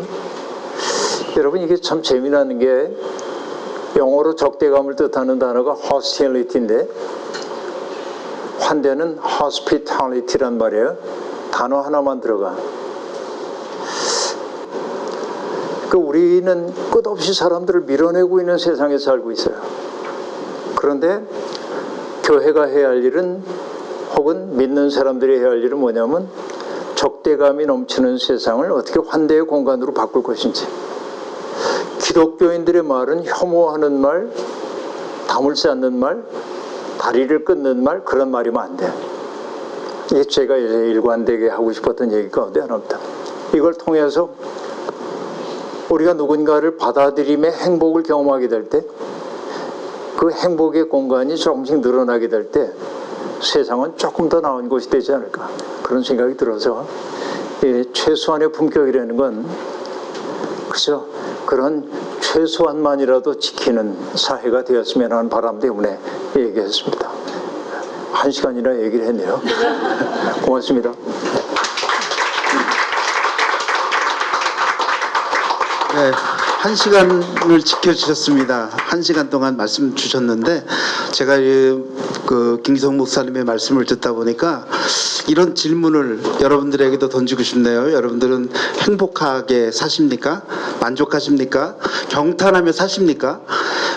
여러분 이게 참 재미나는 게 영어로 적대감을 뜻하는 단어가 hostility인데 환대는 hospitality란 말이에요. 단어 하나만 들어가. 그 우리는 끝없이 사람들을 밀어내고 있는 세상에 살고 있어요. 그런데 교회가 해야 할 일은 혹은 믿는 사람들이 해야 할 일은 뭐냐면 적대감이 넘치는 세상을 어떻게 환대의 공간으로 바꿀 것인지. 기독교인들의 말은 혐오하는 말, 담을 쌓는 말, 다리를 끊는 말, 그런 말이면 안 돼. 이게 제가 이제 일관되게 하고 싶었던 얘기 가운데 하나입니다. 이걸 통해서 우리가 누군가를 받아들임의 행복을 경험하게 될 때, 그 행복의 공간이 조금씩 늘어나게 될 때 세상은 조금 더 나은 곳이 되지 않을까, 그런 생각이 들어서 최소한의 품격이라는 건 그죠? 그런 최소한만이라도 지키는 사회가 되었으면 하는 바람 때문에 얘기했습니다. 1시간이나 얘기를 했네요. 고맙습니다. 네, 1시간을 지켜주셨습니다. 1시간 동안 말씀 주셨는데 제가 김기성 목사님의 말씀을 듣다 보니까 이런 질문을 여러분들에게도 던지고 싶네요. 여러분들은 행복하게 사십니까? 만족하십니까? 경탄하며 사십니까?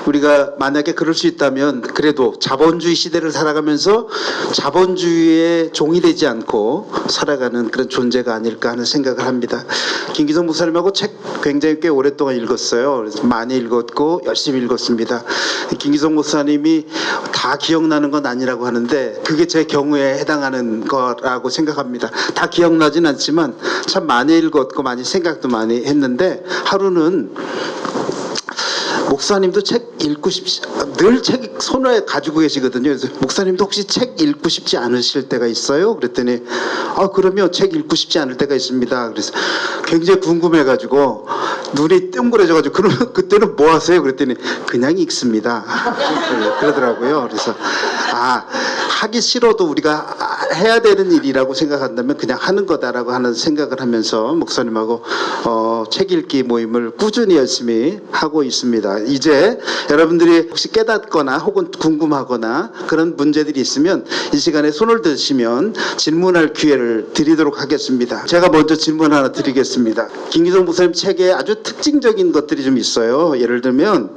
우리가 만약에 그럴 수 있다면 그래도 자본주의 시대를 살아가면서 자본주의의 종이 되지 않고 살아가는 그런 존재가 아닐까 하는 생각을 합니다. 김기성 목사님하고 책 굉장히 꽤 오랫동안 읽었어요. 그래서 많이 읽었고 열심히 읽었습니다. 김기성 목사님이 다 기억나는 건 아니라고 하는데 그게 제 경우에 해당하는 거라고 생각합니다. 다 기억나진 않지만 참 많이 읽었고 많이 생각도 많이 했는데 하루는 목사님도 책 읽고 늘 책 손에 가지고 계시거든요. 그래서 목사님도 혹시 책 읽고 싶지 않으실 때가 있어요? 그랬더니 그러면 책 읽고 싶지 않을 때가 있습니다. 그래서 굉장히 궁금해가지고 눈이 뜬그레져가지고 그러면 그때는 뭐 하세요? 그랬더니 그냥 읽습니다. 그러더라고요. 그래서 하기 싫어도 우리가 해야 되는 일이라고 생각한다면 그냥 하는 거다라고 하는 생각을 하면서 목사님하고 책 읽기 모임을 꾸준히 열심히 하고 있습니다. 이제 여러분들이 혹시 깨닫거나 혹은 궁금하거나 그런 문제들이 있으면 이 시간에 손을 드시면 질문할 기회를 드리도록 하겠습니다. 제가 먼저 질문 하나 드리겠습니다. 김기성 목사님 책에 아주 특징적인 것들이 좀 있어요. 예를 들면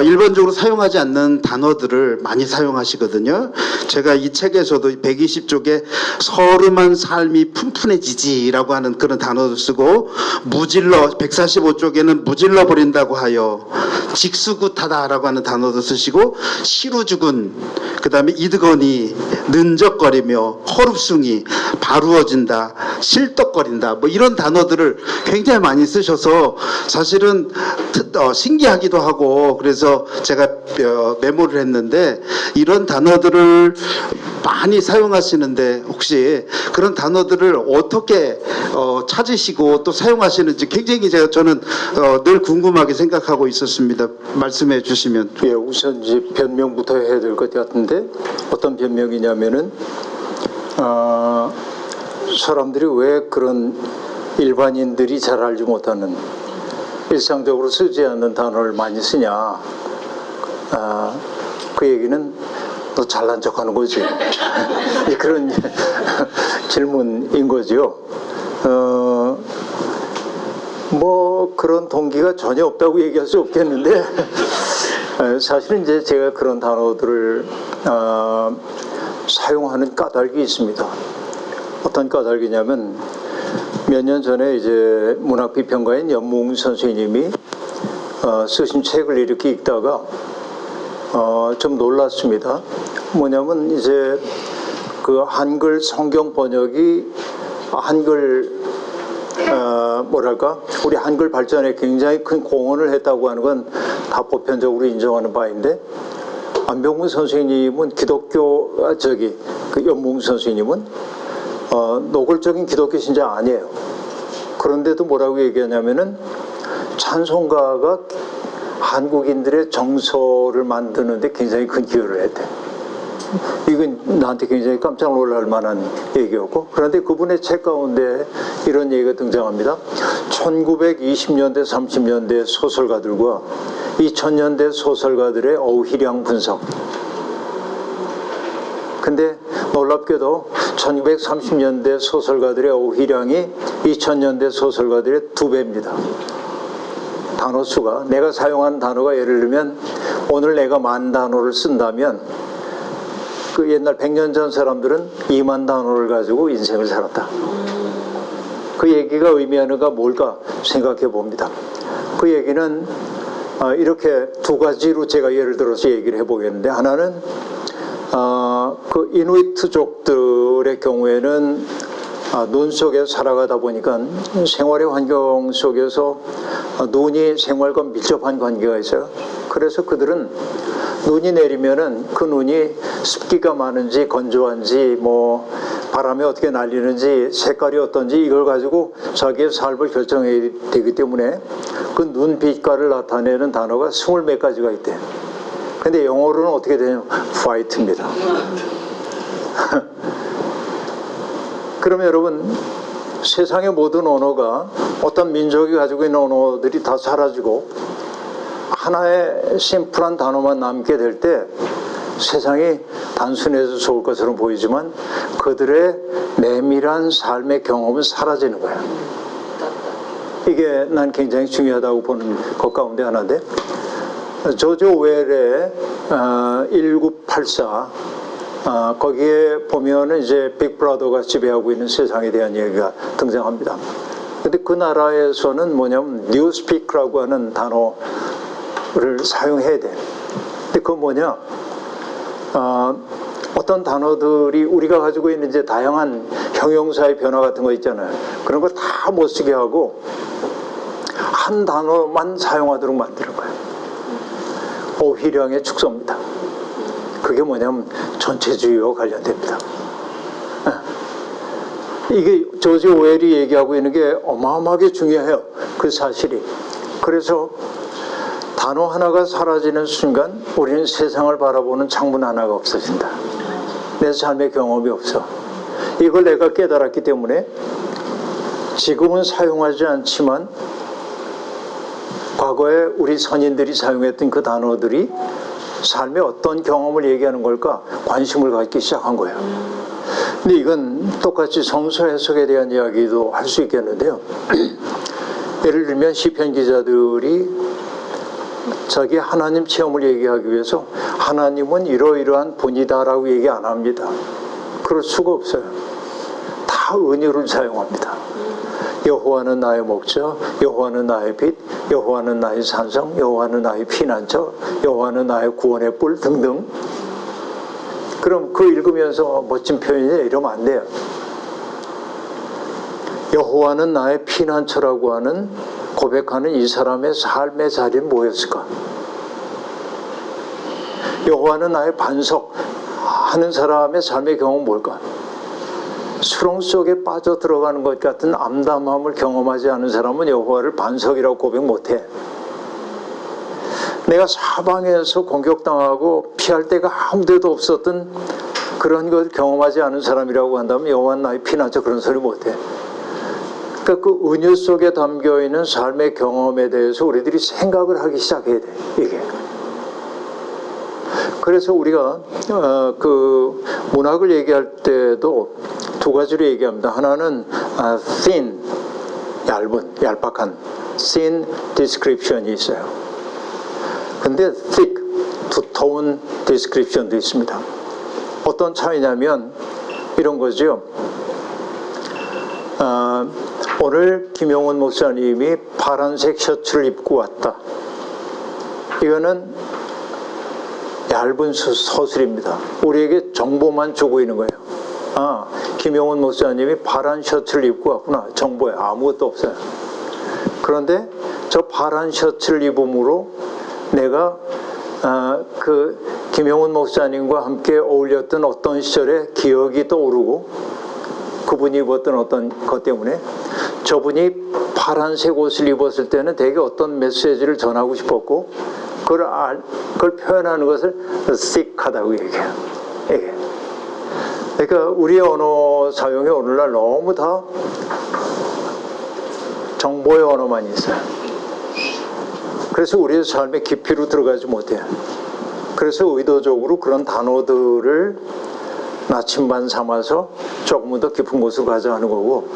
일반적으로 사용하지 않는 단어들을 많이 사용하시거든요. 제가 이 책에서도 120쪽에 서름한 삶이 푼푼해지지라고 하는 그런 단어도 쓰고, 무질러 145쪽에는 무질러 버린다고 하여 직수굿하다라고 하는 단어도 쓰시고, 시루죽은, 그 다음에 이드거니, 는적거리며 허룹숭이, 바루어진다, 실떡거린다, 뭐 이런 단어들을 굉장히 많이 쓰셔서 사실은 신기하기도 하고, 그래서 제가 메모를 했는데, 이런 단어들을 많이 사용하시는데 혹시 그런 단어들을 어떻게 찾으시고 또 사용하시는지 굉장히 저는 늘 궁금하게 생각하고 있었습니다. 말씀해 주시면. 예, 우선 이제 변명부터 해야 될 것 같은데, 어떤 변명이냐면은 사람들이 왜 그런 일반인들이 잘 알지 못하는, 일상적으로 쓰지 않는 단어를 많이 쓰냐, 그 얘기는 너 잘난 척하는 거지. 그런 질문인 거죠. 뭐 그런 동기가 전혀 없다고 얘기할 수 없겠는데, 사실은 이제 제가 그런 단어들을 사용하는 까닭이 있습니다. 어떤 까닭이냐면, 몇 년 전에 이제 문학비평가인 연몽 선생님이 쓰신 책을 이렇게 읽다가 좀 놀랐습니다. 뭐냐면 이제 그 한글 성경 번역이 한글 우리 한글 발전에 굉장히 큰 공헌을 했다고 하는 건 다 보편적으로 인정하는 바인데, 안병문 선생님은 그 연몽 선생님은 노골적인 기독교 신자 아니에요. 그런데도 뭐라고 얘기하냐면은 찬송가가 한국인들의 정서를 만드는데 굉장히 큰 기여를 했대. 이건 나한테 굉장히 깜짝 놀랄 만한 얘기였고, 그런데 그분의 책 가운데 이런 얘기가 등장합니다. 1920년대 30년대 소설가들과 2000년대 소설가들의 어휘량 분석. 근데 놀랍게도 1930년대 소설가들의 어휘량이 2000년대 소설가들의 2배입니다. 단어 수가, 내가 사용한 단어가 예를 들면 오늘 내가 10,000 단어를 쓴다면 그 옛날 100년 전 사람들은 20,000 단어를 가지고 인생을 살았다. 그 얘기가 의미하는 가 뭘까 생각해 봅니다. 그 얘기는 이렇게 두 가지로 제가 예를 들어서 얘기를 해보겠는데, 하나는 그 이누이트족들의 경우에는 눈 속에 살아가다 보니까 생활의 환경 속에서 눈이 생활과 밀접한 관계가 있어요. 그래서 그들은 눈이 내리면은 그 눈이 습기가 많은지 건조한지 뭐 바람에 어떻게 날리는지 색깔이 어떤지 이걸 가지고 자기의 삶을 결정해야 되기 때문에 그 눈빛깔을 나타내는 단어가 20몇 가지가 있대. 근데 영어로는 어떻게 되냐면 화이트입니다. 그러면 여러분, 세상의 모든 언어가 어떤 민족이 가지고 있는 언어들이 다 사라지고 하나의 심플한 단어만 남게 될 때 세상이 단순해서 좋을 것처럼 보이지만 그들의 내밀한 삶의 경험은 사라지는 거예요. 이게 난 굉장히 중요하다고 보는 것 가운데 하나인데, 조지 오웰의 1984 거기에 보면은 이제 빅브라더가 지배하고 있는 세상에 대한 얘기가 등장합니다. 근데 그 나라에서는 뭐냐면 뉴스피크라고 하는 단어를 사용해야 돼. 근데 그건 뭐냐? 어떤 단어들이 우리가 가지고 있는 이제 다양한 형용사의 변화 같은 거 있잖아요. 그런 거 다 못 쓰게 하고 한 단어만 사용하도록 만드는 거예요. 오희령의 축소입니다. 그게 뭐냐면 전체주의와 관련됩니다. 이게 조지 오웰이 얘기하고 있는 게 어마어마하게 중요해요. 그 사실이. 그래서 단어 하나가 사라지는 순간 우리는 세상을 바라보는 창문 하나가 없어진다. 내 삶의 경험이 없어. 이걸 내가 깨달았기 때문에 지금은 사용하지 않지만 과거에 우리 선인들이 사용했던 그 단어들이 삶의 어떤 경험을 얘기하는 걸까 관심을 갖기 시작한 거예요. 근데 이건 똑같이 성서 해석에 대한 이야기도 할 수 있겠는데요. 예를 들면 시편 기자들이 자기 하나님 체험을 얘기하기 위해서 하나님은 이러이러한 분이다라고 얘기 안 합니다. 그럴 수가 없어요. 다 은유를 사용합니다. 여호와는 나의 목자, 여호와는 나의 빛, 여호와는 나의 산성, 여호와는 나의 피난처, 여호와는 나의 구원의 뿔 등등. 그럼 그거 읽으면서 멋진 표현이냐 이러면 안 돼요. 여호와는 나의 피난처라고 하는 고백하는 이 사람의 삶의 자리는 뭐였을까? 여호와는 나의 반석 하는 사람의 삶의 경험은 뭘까? 수렁 속에 빠져 들어가는 것 같은 암담함을 경험하지 않은 사람은 여호와를 반석이라고 고백 못해. 내가 사방에서 공격당하고 피할 데가 아무 데도 없었던 그런 걸 경험하지 않은 사람이라고 한다면 여호와는 나의 피난처 그런 소리 못해. 그러니까 그 은유 속에 담겨있는 삶의 경험에 대해서 우리들이 생각을 하기 시작해야 돼. 이게. 그래서 우리가 그 문학을 얘기할 때도 두 가지로 얘기합니다. 하나는 thin, 얇은, 얄팍한 thin description이 있어요. 근데 thick, 두터운 description도 있습니다. 어떤 차이냐면 이런 거죠. 오늘 김용훈 목사님이 파란색 셔츠를 입고 왔다. 이거는 얇은 서술입니다. 우리에게 정보만 주고 있는 거예요. 아, 김용훈 목사님이 파란 셔츠를 입고 왔구나. 정보에 아무것도 없어요. 그런데 저 파란 셔츠를 입음으로 내가 그 김용훈 목사님과 함께 어울렸던 어떤 시절의 기억이 떠오르고 그분이 입었던 어떤 것 때문에 저분이 파란색 옷을 입었을 때는 되게 어떤 메시지를 전하고 싶었고 그걸 표현하는 것을 thick하다고 얘기해요. 이게. 그러니까 우리의 언어 사용이 오늘날 너무 다 정보의 언어만 있어요. 그래서 우리의 삶의 깊이로 들어가지 못해요. 그래서 의도적으로 그런 단어들을 나침반 삼아서 조금 더 깊은 곳으로 가자 하는 거고,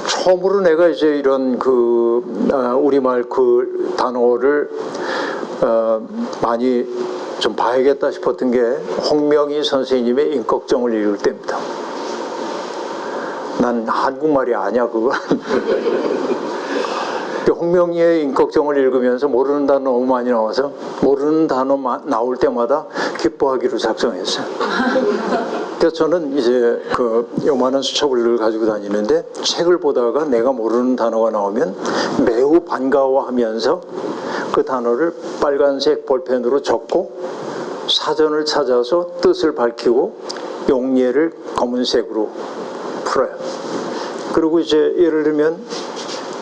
처음으로 내가 이제 이런 우리말 그 단어를 많이 좀 봐야겠다 싶었던 게 홍명희 선생님의 인격정을 읽을 때입니다. 난 한국말이 아니야 그거. 홍명희의 인격정을 읽으면서 모르는 단어 너무 많이 나와서 모르는 단어 나올 때마다 기뻐하기로 작성했어요. 그래서 저는 이제 그 요만한 수첩을 가지고 다니는데 책을 보다가 내가 모르는 단어가 나오면 매우 반가워하면서 그 단어를 빨간색 볼펜으로 적고 사전을 찾아서 뜻을 밝히고 용례를 검은색으로 풀어요. 그리고 이제 예를 들면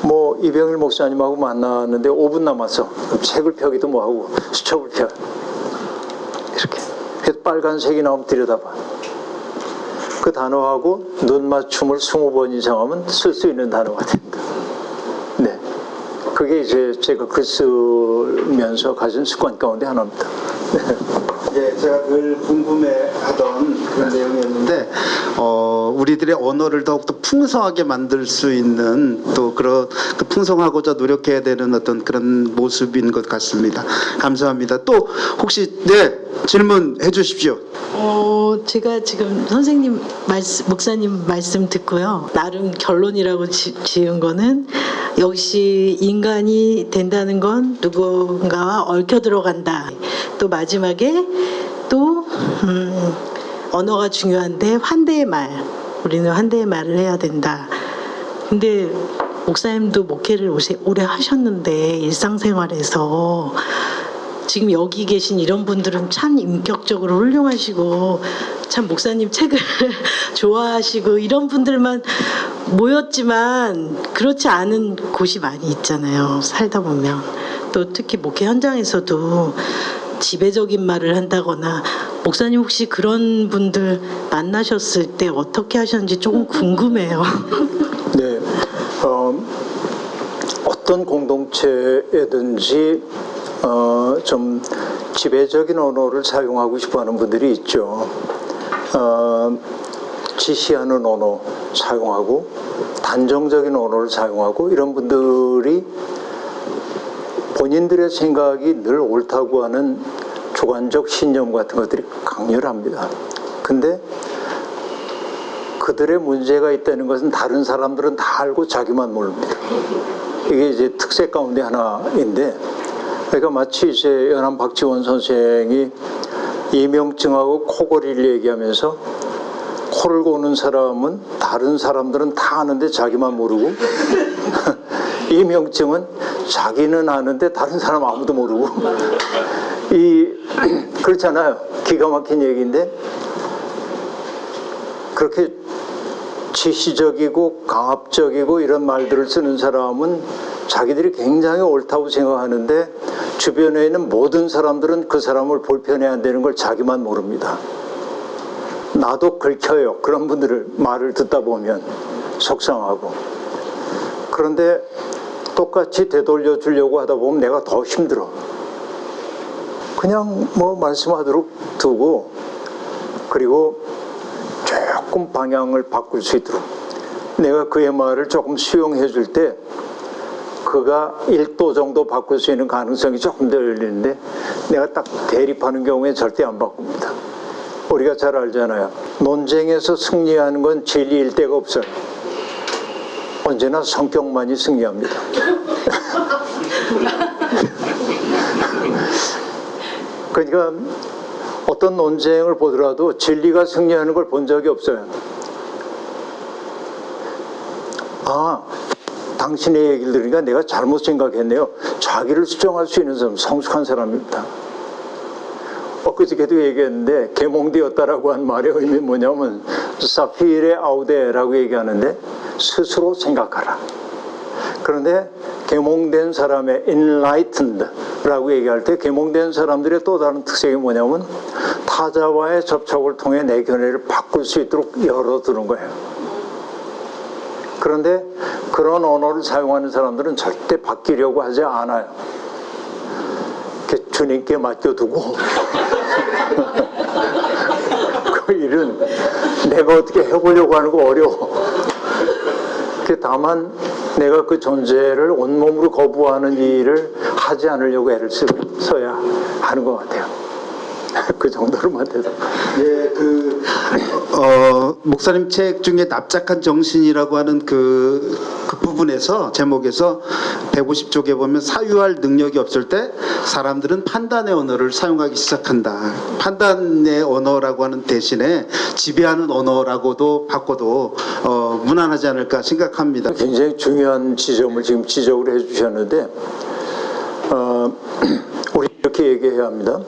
뭐 이병일 목사님하고 만났는데 5분 남았어. 그럼 책을 펴기도 뭐하고 수첩을 펴. 이렇게. 그래서 빨간색이 나오면 들여다봐. 그 단어하고 눈 맞춤을 20번 이상 하면 쓸 수 있는 단어가 됩니다. 네. 그게 이제 제가 글 쓰면서 가진 습관 가운데 하나입니다. 네. 예, 제가 늘 궁금해하던 그런 내용이었는데 우리들의 언어를 더욱더 풍성하게 만들 수 있는 또 그런 그 풍성하고자 노력해야 되는 어떤 그런 모습인 것 같습니다. 감사합니다. 또 혹시 질문해 주십시오. 제가 지금 선생님 목사님 말씀 듣고요. 나름 결론이라고 지은 거는 역시 인간이 된다는 건 누군가와 얽혀 들어간다. 또 마지막에 또 언어가 중요한데 환대의 말. 우리는 환대의 말을 해야 된다. 근데 목사님도 목회를 오래 하셨는데 일상생활에서 지금 여기 계신 이런 분들은 참 인격적으로 훌륭하시고 참 목사님 책을 좋아하시고 이런 분들만 모였지만 그렇지 않은 곳이 많이 있잖아요. 살다 보면 또 특히 목회 현장에서도 지배적인 말을 한다거나 목사님 혹시 그런 분들 만나셨을 때 어떻게 하셨는지 조금 궁금해요. 네, 어떤 공동체에든지 좀 지배적인 언어를 사용하고 싶어하는 분들이 있죠. 지시하는 언어 사용하고 단정적인 언어를 사용하고 이런 분들이 본인들의 생각이 늘 옳다고 하는 주관적 신념 같은 것들이 강렬합니다. 근데 그들의 문제가 있다는 것은 다른 사람들은 다 알고 자기만 모릅니다. 이게 이제 특색 가운데 하나인데, 그러니까 마치 이제 연암 박지원 선생이 이명증하고 코골이를 얘기하면서 코를 고는 사람은 다른 사람들은 다 아는데 자기만 모르고 이명증은 자기는 아는데 다른 사람 아무도 모르고 그렇잖아요. 기가 막힌 얘기인데 그렇게 지시적이고 강압적이고 이런 말들을 쓰는 사람은 자기들이 굉장히 옳다고 생각하는데 주변에 있는 모든 사람들은 그 사람을 볼편해야 한다는 걸 자기만 모릅니다. 나도 긁혀요. 그런 분들을 말을 듣다 보면 속상하고. 그런데 똑같이 되돌려 주려고 하다 보면 내가 더 힘들어. 그냥 뭐 말씀하도록 두고, 그리고 조금 방향을 바꿀 수 있도록 내가 그의 말을 조금 수용해 줄 때 그가 1도 정도 바꿀 수 있는 가능성이 조금 더 열리는데 내가 딱 대립하는 경우에 절대 안 바꿉니다. 우리가 잘 알잖아요. 논쟁에서 승리하는 건 진리일 데가 없어요. 언제나 성격만이 승리합니다. 그러니까 어떤 논쟁을 보더라도 진리가 승리하는 걸 본 적이 없어요. 아, 당신의 얘기를 들으니까 내가 잘못 생각했네요. 자기를 수정할 수 있는 사람, 성숙한 사람입니다. 엊그저께도 얘기했는데 계몽되었다라고 한 말의 의미는 뭐냐면 사피르 아우데라고 얘기하는데 스스로 생각하라. 그런데 계몽된 사람의 enlightened라고 얘기할 때 계몽된 사람들의 또 다른 특색이 뭐냐면 타자와의 접촉을 통해 내 견해를 바꿀 수 있도록 열어두는 거예요. 그런데 그런 언어를 사용하는 사람들은 절대 바뀌려고 하지 않아요. 주님께 맡겨두고 그 일은 내가 어떻게 해보려고 하는 거 어려워. 다만 내가 그 존재를 온몸으로 거부하는 일을 하지 않으려고 애를 써야 하는 것 같아요. 그 정도로만 돼도. 예, 목사님 책 중에 납작한 정신이라고 하는 그 부분에서 제목에서 150쪽에 보면 사유할 능력이 없을 때 사람들은 판단의 언어를 사용하기 시작한다. 판단의 언어라고 하는 대신에 지배하는 언어라고도 바꿔도 무난하지 않을까 생각합니다. 굉장히 중요한 지점을 지금 지적을 해주셨는데 우리 이렇게 얘기해야 합니다.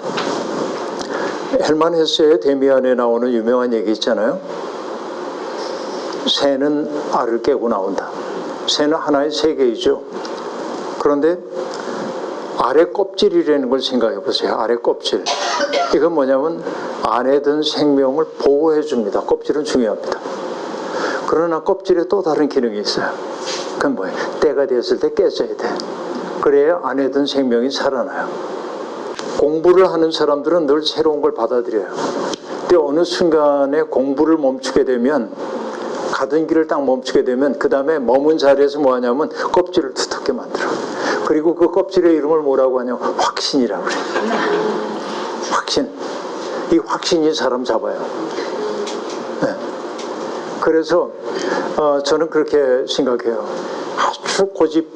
헬만 헤세의 데미안에 나오는 유명한 얘기 있잖아요. 새는 알을 깨고 나온다. 새는 하나의 세계이죠. 그런데 아래 껍질이라는 걸 생각해 보세요. 아래 껍질. 이건 뭐냐면 안에 든 생명을 보호해 줍니다. 껍질은 중요합니다. 그러나 껍질에 또 다른 기능이 있어요. 그건 뭐예요? 때가 됐을 때 깨져야 돼. 그래야 안에 든 생명이 살아나요. 공부를 하는 사람들은 늘 새로운 걸 받아들여요. 근데 어느 순간에 공부를 멈추게 되면, 가던 길을 딱 멈추게 되면 그 다음에 머문 자리에서 뭐 하냐면 껍질을 두텁게 만들어. 그리고 그 껍질의 이름을 뭐라고 하냐면 확신이라고 그래요. 확신. 이 확신이 사람 잡아요. 네. 그래서 저는 그렇게 생각해요. 아주 고집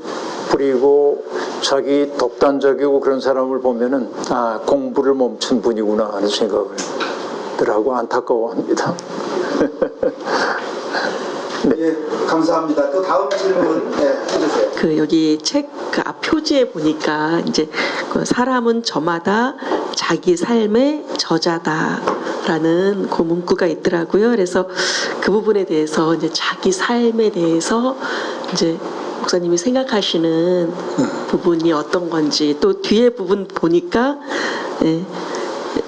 부리고 자기 독단적이고 그런 사람을 보면은 아, 공부를 멈춘 분이구나 하는 생각을 들하고 안타까워합니다. 예, 감사합니다. 또 다음 질문 해주세요. 그 여기 책 그 앞 표지에 보니까 이제 그 사람은 저마다 자기 삶의 저자다라는 그 문구가 있더라고요. 그래서 그 부분에 대해서 이제 자기 삶에 대해서 이제 목사님이 생각하시는 부분이 어떤 건지, 또 뒤에 부분 보니까 예,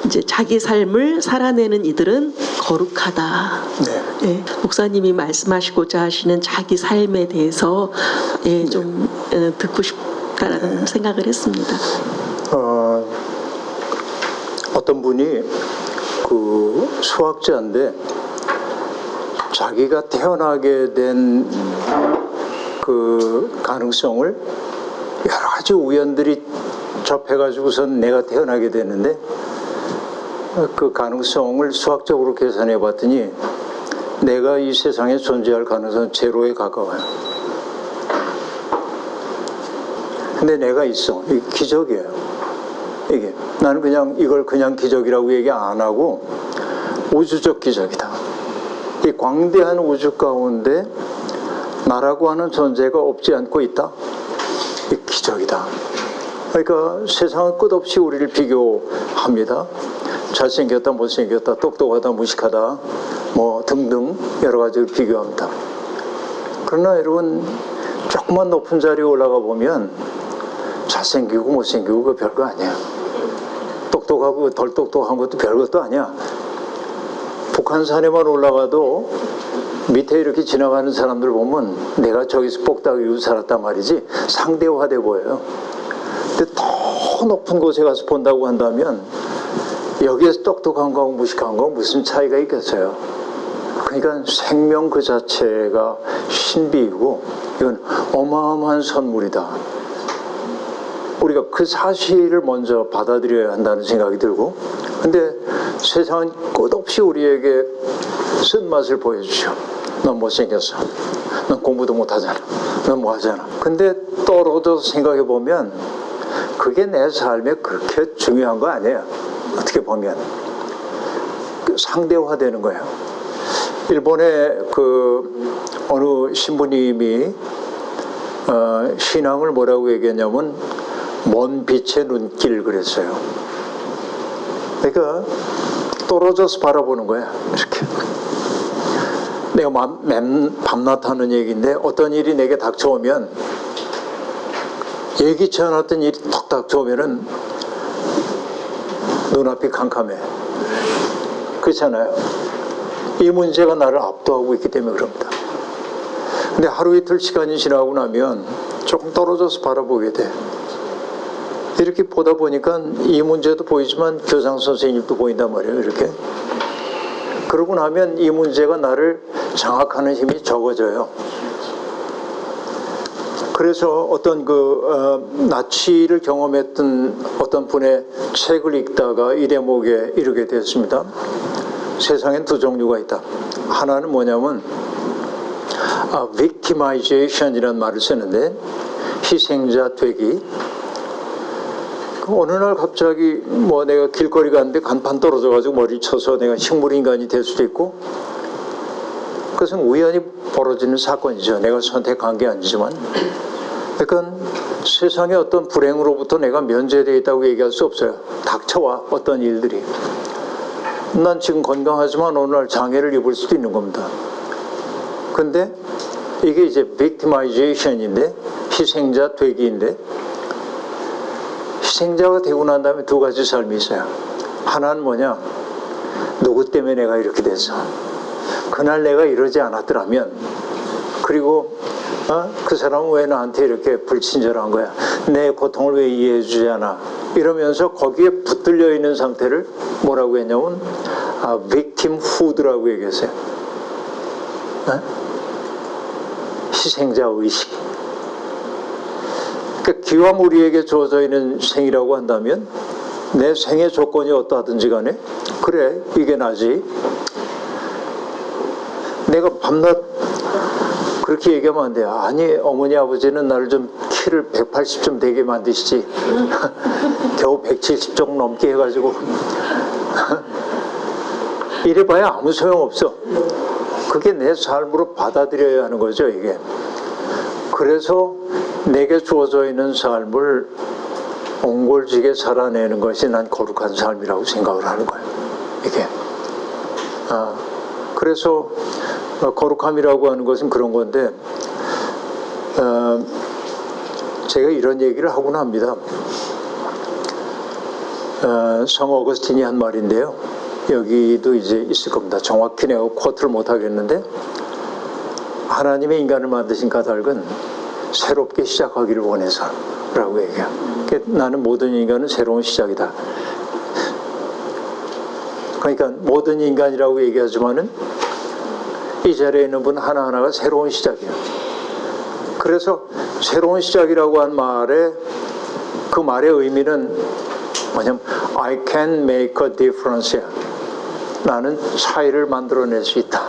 이제 자기 삶을 살아내는 이들은 거룩하다. 네. 예, 목사님이 말씀하시고자 하시는 자기 삶에 대해서 예, 좀 듣고 싶다라는 생각을 했습니다. 어떤 분이 그 수학자인데 자기가 태어나게 된 그 가능성을 여러 가지 우연들이 접해가지고선 내가 태어나게 되는데 그 가능성을 수학적으로 계산해 봤더니 내가 이 세상에 존재할 가능성은 제로에 가까워요. 근데 내가 있어. 이게 기적이에요. 이게 나는 그냥 이걸 그냥 기적이라고 얘기 안 하고 우주적 기적이다. 이 광대한 우주 가운데 나라고 하는 존재가 없지 않고 있다. 이 기적이다. 그러니까 세상은 끝없이 우리를 비교합니다. 잘생겼다, 못생겼다, 똑똑하다, 무식하다, 뭐 등등 여러 가지를 비교합니다. 그러나 여러분 조금만 높은 자리에 올라가 보면 잘생기고 못생기고 그 별거 아니야. 똑똑하고 덜 똑똑한 것도 별것도 아니야. 북한산에만 올라가도 밑에 이렇게 지나가는 사람들 보면 내가 저기서 뽁딱 이고 살았단 말이지 상대화돼 보여요. 근데 더 높은 곳에 가서 본다고 한다면 여기에서 똑똑한 거하고 무식한 거 무슨 차이가 있겠어요. 그러니까 생명 그 자체가 신비이고 이건 어마어마한 선물이다. 우리가 그 사실을 먼저 받아들여야 한다는 생각이 들고, 근데 세상은 끝없이 우리에게 쓴맛을 보여주죠. 넌 못생겼어. 넌 공부도 못하잖아. 넌 뭐하잖아. 근데 떨어져서 생각해 보면 그게 내 삶에 그렇게 중요한 거 아니에요. 어떻게 보면 상대화되는 거예요. 일본의 그 어느 신부님이 신앙을 뭐라고 얘기했냐면 먼 빛의 눈길 그랬어요. 그러니까 떨어져서 바라보는 거야. 이렇게. 내가 밤낮 하는 얘기인데 어떤 일이 내게 닥쳐오면 예기치 않았던 일이 턱 닥쳐오면은 눈앞이 캄캄해. 그렇잖아요. 이 문제가 나를 압도하고 있기 때문에 그럽니다. 근데 하루 이틀 시간이 지나고 나면 조금 떨어져서 바라보게 돼. 이렇게 보다 보니까 이 문제도 보이지만 교장 선생님도 보인단 말이에요. 이렇게. 그러고 나면 이 문제가 나를 장악하는 힘이 적어져요. 그래서 어떤 나치를 경험했던 어떤 분의 책을 읽다가 이 대목에 이르게 됐습니다. 세상엔 두 종류가 있다. 하나는 뭐냐면 victimization이라는 말을 쓰는데 희생자 되기. 어느 날 갑자기 뭐 내가 길거리 갔는데 간판 떨어져가지고 머리 쳐서 내가 식물인간이 될 수도 있고, 그것은 우연히 벌어지는 사건이죠. 내가 선택한 게 아니지만. 그러니까 세상의 어떤 불행으로부터 내가 면제되어 있다고 얘기할 수 없어요. 닥쳐와 어떤 일들이. 난 지금 건강하지만 어느 날 장애를 입을 수도 있는 겁니다. 근데 이게 이제 victimization인데 희생자 되기인데, 희생자가 되고 난 다음에 두 가지 삶이 있어요. 하나는 뭐냐? 누구 때문에 내가 이렇게 됐어? 그날 내가 이러지 않았더라면, 그리고 그 사람은 왜 나한테 이렇게 불친절한 거야? 내 고통을 왜 이해해 주지 않아? 이러면서 거기에 붙들려 있는 상태를 뭐라고 했냐면 victimhood라고 얘기했어요. 희생자 의식. 그러니까 기왕 우리에게 주어져 있는 생이라고 한다면 내 생의 조건이 어떠하든지 간에 그래 이게 나지. 내가 밤낮 그렇게 얘기하면 안 돼요. 아니 어머니 아버지는 나를 좀 키를 180좀 되게 만드시지 겨우 170좀 넘게 해가지고 이래봐야 아무 소용없어. 그게 내 삶으로 받아들여야 하는 거죠, 이게. 그래서 내게 주어져 있는 삶을 옹골지게 살아내는 것이 난 거룩한 삶이라고 생각을 하는 거예요, 이게. 그래서 거룩함이라고 하는 것은 그런 건데, 제가 이런 얘기를 하곤 합니다. 성 어거스틴이 한 말인데요. 여기도 이제 있을 겁니다. 정확히 내가 쿼트를 못 하겠는데, 하나님의 인간을 만드신 까닭은 새롭게 시작하기를 원해서라고 얘기해요. 그러니까 나는 모든 인간은 새로운 시작이다. 그러니까 모든 인간이라고 얘기하지만은 이 자리에 있는 분 하나하나가 새로운 시작이에요. 그래서 새로운 시작이라고 한 말에 그 말의 의미는 뭐냐면 I can make a difference. 나는 차이를 만들어낼 수 있다.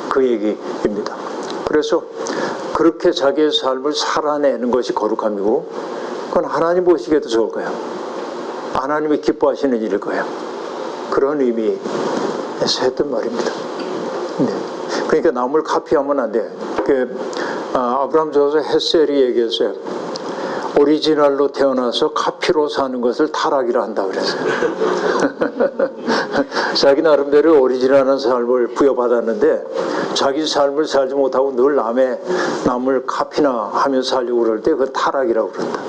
그 얘기입니다. 그래서 그렇게 자기의 삶을 살아내는 것이 거룩함이고, 그건 하나님 보시기에도 좋을 거예요. 하나님이 기뻐하시는 일일 거예요. 그런 의미에서 했던 말입니다. 네. 그러니까 남을 카피하면 안 돼. 아브라함 저서 햇셀이 얘기했어요. 오리지널로 태어나서 카피로 사는 것을 타락이라 한다 그랬어요. 자기 나름대로 오리지널한 삶을 부여받았는데 자기 삶을 살지 못하고 늘 남을 카피나 하며 살려고 그럴 때 그건 타락이라고 그런다.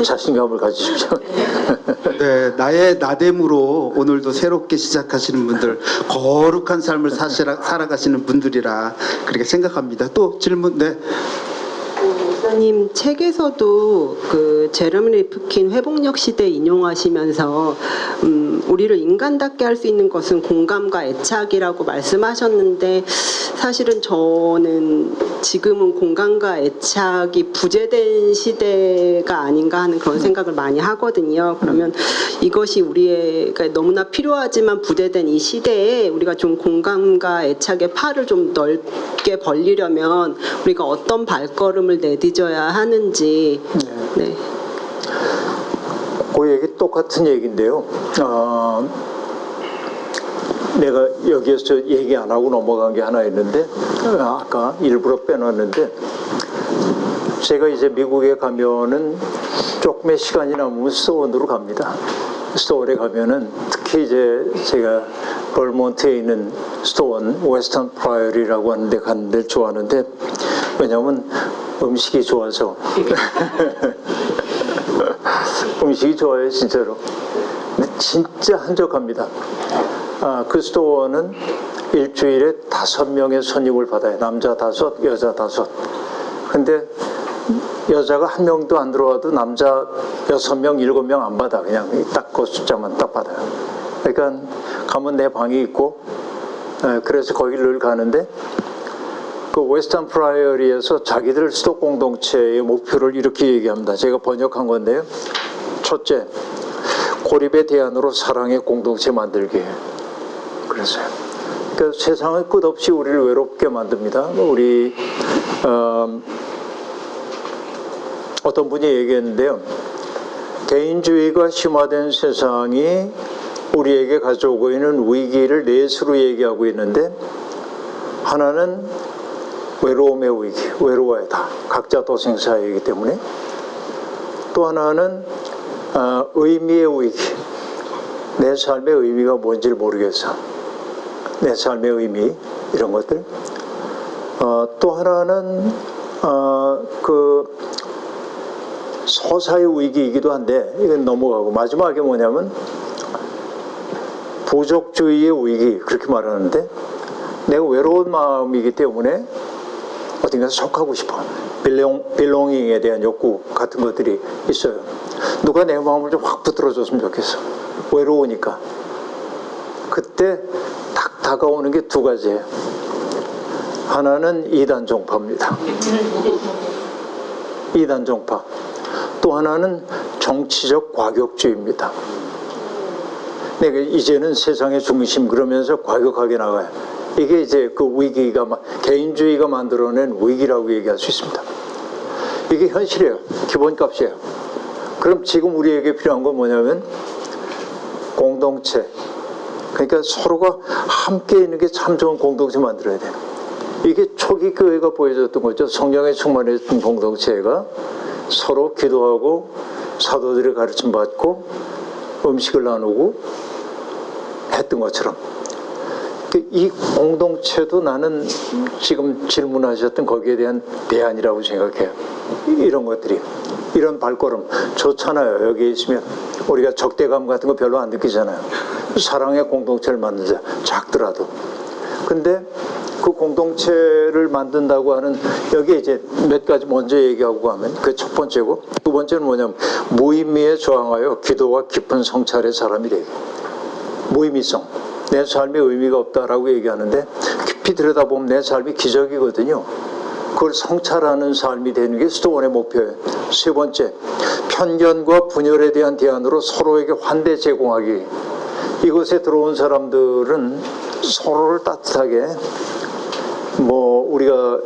자신감을 가지십시오. 네, 나의 나됨으로 오늘도 새롭게 시작하시는 분들, 거룩한 삶을 살아가시는 분들이라 그렇게 생각합니다. 또 질문, 네. 목사님 책에서도 그 제러미 리프킨 회복력 시대 인용하시면서 우리를 인간답게 할 수 있는 것은 공감과 애착이라고 말씀하셨는데, 사실은 저는 지금은 공감과 애착이 부재된 시대가 아닌가 하는 그런 생각을 많이 하거든요. 그러면 이것이 우리가 너무나 필요하지만 부재된 이 시대에 우리가 좀 공감과 애착의 팔을 좀 넓게 벌리려면 우리가 어떤 발걸음을 내딛어야 하는지. 네. 그 얘기 똑같은 얘기인데요. 내가 여기에서 얘기 안 하고 넘어간 게 하나 있는데, 아까 일부러 빼놨는데, 제가 이제 미국에 가면은 조금의 시간이 남으면 스토원으로 갑니다. 스토원에 가면은 특히 이제 제가 벌몬트에 있는 스토원, 웨스턴 프라이어리라고 하는 데 가는 데를 좋아하는데, 왜냐면 음식이 좋아서. 음식이 좋아요, 진짜로. 근데 진짜 한적합니다. 그 스토어는 일주일에 5명의 손님을 받아요. 남자 5, 여자 5. 근데 여자가 1명도 안 들어와도 남자 6명, 7명 안 받아. 그냥 딱 그 숫자만 딱 받아요. 그러니까 가면 내 방이 있고, 그래서 거기를 늘 가는데, 그 웨스턴 프라이어리에서 자기들 수도 공동체의 목표를 이렇게 얘기합니다. 제가 번역한 건데요. 첫째, 고립의 대안으로 사랑의 공동체 만들기. 그래서요. 그러니까 세상은 끝없이 우리를 외롭게 만듭니다. 우리 어떤 분이 얘기했는데요. 개인주의가 심화된 세상이 우리에게 가져오고 있는 위기를 넷으로 얘기하고 있는데, 하나는 외로움의 위기, 외로워야 다. 각자 도생 사회이기 때문에. 또 하나는 의미의 위기. 내 삶의 의미가 뭔지를 모르겠어. 내 삶의 의미, 이런 것들. 또 하나는 그 서사의 위기이기도 한데, 이건 넘어가고, 마지막에 뭐냐면 부족주의의 위기, 그렇게 말하는데, 내가 외로운 마음이기 때문에 어딘가 속하고 싶어. 빌롱잉에 대한 욕구 같은 것들이 있어요. 누가 내 마음을 좀 확 붙들어줬으면 좋겠어. 외로우니까. 그때 딱 다가오는 게 2가지예요. 하나는 이단 종파입니다. 이단 종파. 또 하나는 정치적 과격주의입니다. 내가 이제는 세상의 중심 그러면서 과격하게 나가요. 이게 이제 그 위기가, 개인주의가 만들어낸 위기라고 얘기할 수 있습니다. 이게 현실이에요. 기본값이에요. 그럼 지금 우리에게 필요한 건 뭐냐면 공동체, 그러니까 서로가 함께 있는 게 참 좋은 공동체 만들어야 돼요. 이게 초기 교회가 보여줬던 거죠. 성령에 충만했던 공동체가 서로 기도하고 사도들의 가르침 받고 음식을 나누고 했던 것처럼 이 공동체도 나는 지금 질문하셨던 거기에 대한 대안이라고 생각해요. 이런 것들이 이런 발걸음 좋잖아요. 여기 있으면 우리가 적대감 같은 거 별로 안 느끼잖아요. 사랑의 공동체를 만들자, 작더라도. 근데 그 공동체를 만든다고 하는 여기에 이제 몇 가지 먼저 얘기하고 가면 그 첫 번째고, 두 번째는 뭐냐면 무의미에 저항하여 기도와 깊은 성찰의 사람이 되고. 무의미성, 내 삶에 의미가 없다라고 얘기하는데 깊이 들여다보면 내 삶이 기적이거든요. 그걸 성찰하는 삶이 되는 게 수도원의 목표예요. 세 번째, 편견과 분열에 대한 대안으로 서로에게 환대 제공하기. 이곳에 들어온 사람들은 서로를 따뜻하게, 우리가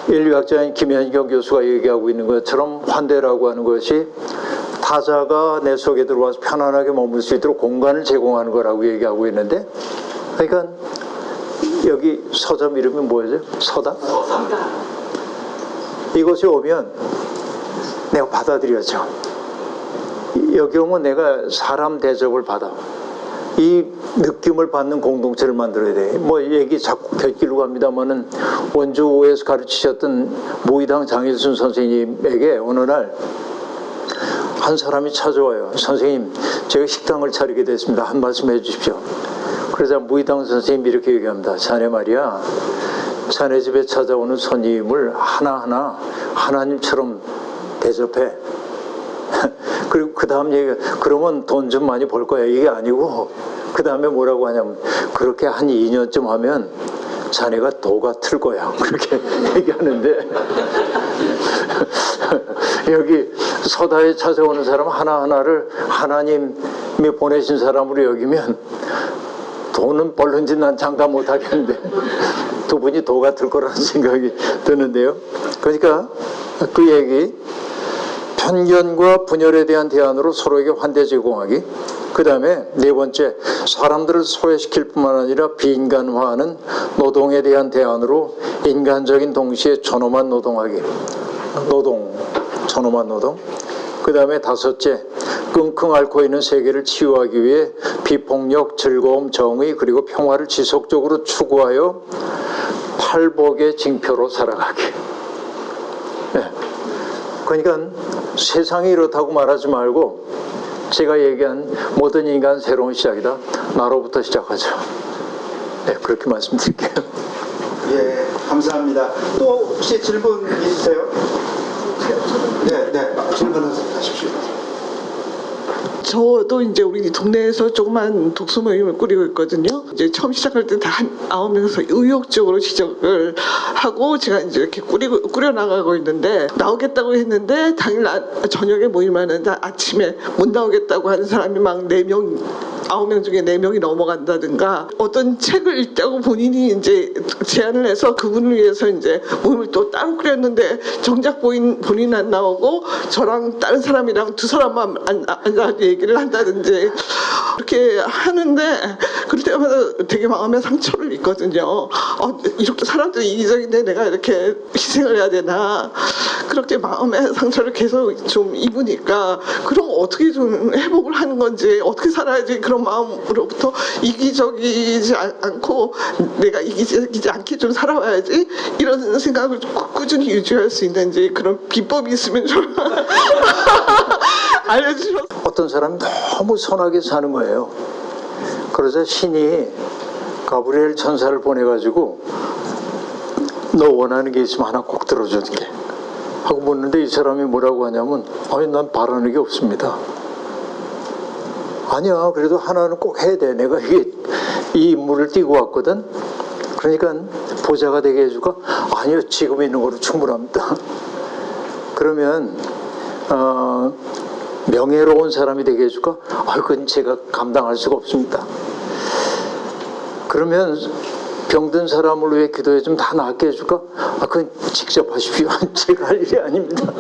인류학자인 김현경 교수가 얘기하고 있는 것처럼 환대라고 하는 것이 타자가 내 속에 들어와서 편안하게 머물 수 있도록 공간을 제공하는 거라고 얘기하고 있는데, 그러니까 여기 서점 이름이 뭐였죠? 서다? 이곳에 오면 내가 받아들여져. 여기 오면 내가 사람 대접을 받아. 이 느낌을 받는 공동체를 만들어야 돼. 얘기 자꾸 곁길로 갑니다만은 원주에서 가르치셨던 모의당 장일순 선생님에게 어느 날 한 사람이 찾아와요. 선생님, 제가 식당을 차리게 됐습니다. 한 말씀 해주십시오. 그러자 모의당 선생님이 이렇게 얘기합니다. 자네 말이야, 자네 집에 찾아오는 손님을 하나하나 하나님처럼 대접해. 그리고 그 다음 얘기가, 그러면 돈 좀 많이 벌 거야. 이게 아니고, 그 다음에 뭐라고 하냐면, 그렇게 한 2년쯤 하면 자네가 도가 틀 거야. 그렇게 얘기하는데, 여기 서다에 찾아오는 사람 하나하나를 하나님이 보내신 사람으로 여기면 돈은 벌는지 난 장담 못 하겠는데 두 분이 도가 들 거라는 생각이 드는데요. 그러니까 그 얘기, 편견과 분열에 대한 대안으로 서로에게 환대 제공하기. 그 다음에 네 번째, 사람들을 소외시킬 뿐만 아니라 비인간화하는 노동에 대한 대안으로 인간적인 동시에 존엄한 노동하기. 존엄한 노동. 그 다음에 다섯째, 끙끙 앓고 있는 세계를 치유하기 위해 비폭력, 즐거움, 정의 그리고 평화를 지속적으로 추구하여 팔복의 징표로 살아가기. 네. 그러니까 세상이 이렇다고 말하지 말고 제가 얘기한 모든 인간 새로운 시작이다. 나로부터 시작하죠. 네, 그렇게 말씀드릴게요. 예, 감사합니다. 또 혹시 질문 있으세요? 네, 질문하십시오. 저도 이제 우리 동네에서 조그만 독서 모임을 꾸리고 있거든요. 이제 처음 시작할 때 다 한 9명에서 의욕적으로 시작을 하고 제가 이제 이렇게 꾸려 나가고 있는데, 나오겠다고 했는데 당일 저녁에 모임하는데 아침에 못 나오겠다고 하는 사람이 막 4명, 9명 중에 4명이 넘어간다든가, 어떤 책을 읽자고 본인이 이제 제안을 해서 그분을 위해서 이제 모임을 또 따로 꾸렸는데 정작 본인 안 나오고 저랑 다른 사람이랑 두 사람만 앉아 얘기를 한다든지 그렇게 하는데, 그럴 때마다 되게 마음에 상처를 입거든요. 이렇게 사람들이 이기적인데 내가 이렇게 희생을 해야 되나, 그렇게 마음의 상처를 계속 좀 입으니까, 그럼 어떻게 좀 회복을 하는 건지, 어떻게 살아야지 그런 마음으로부터 이기적이지 않고 내가 이기적이지 않게 좀 살아와야지, 이런 생각을 꾸준히 유지할 수 있는지 그런 비법이 있으면 좀 알려주셔서. 어떤 사람이 너무 선하게 사는 거예요. 그러자 신이 가브리엘 천사를 보내가지고 너 원하는 게 있으면 하나 꼭 들어줄게 하고 묻는데, 이 사람이 뭐라고 하냐면, 아니 난 바라는 게 없습니다. 아니야, 그래도 하나는 꼭 해야 돼. 내가 이 임무를 띄고 왔거든. 그러니까 보좌가 되게 해줄까? 아니요, 지금 있는 거로 충분합니다. 그러면 명예로운 사람이 되게 해줄까? 그건 제가 감당할 수가 없습니다. 그러면 병든 사람을 위해 기도해 좀 다 낫게 해줄까? 그건 직접 하십시오. 제가 할 일이 아닙니다.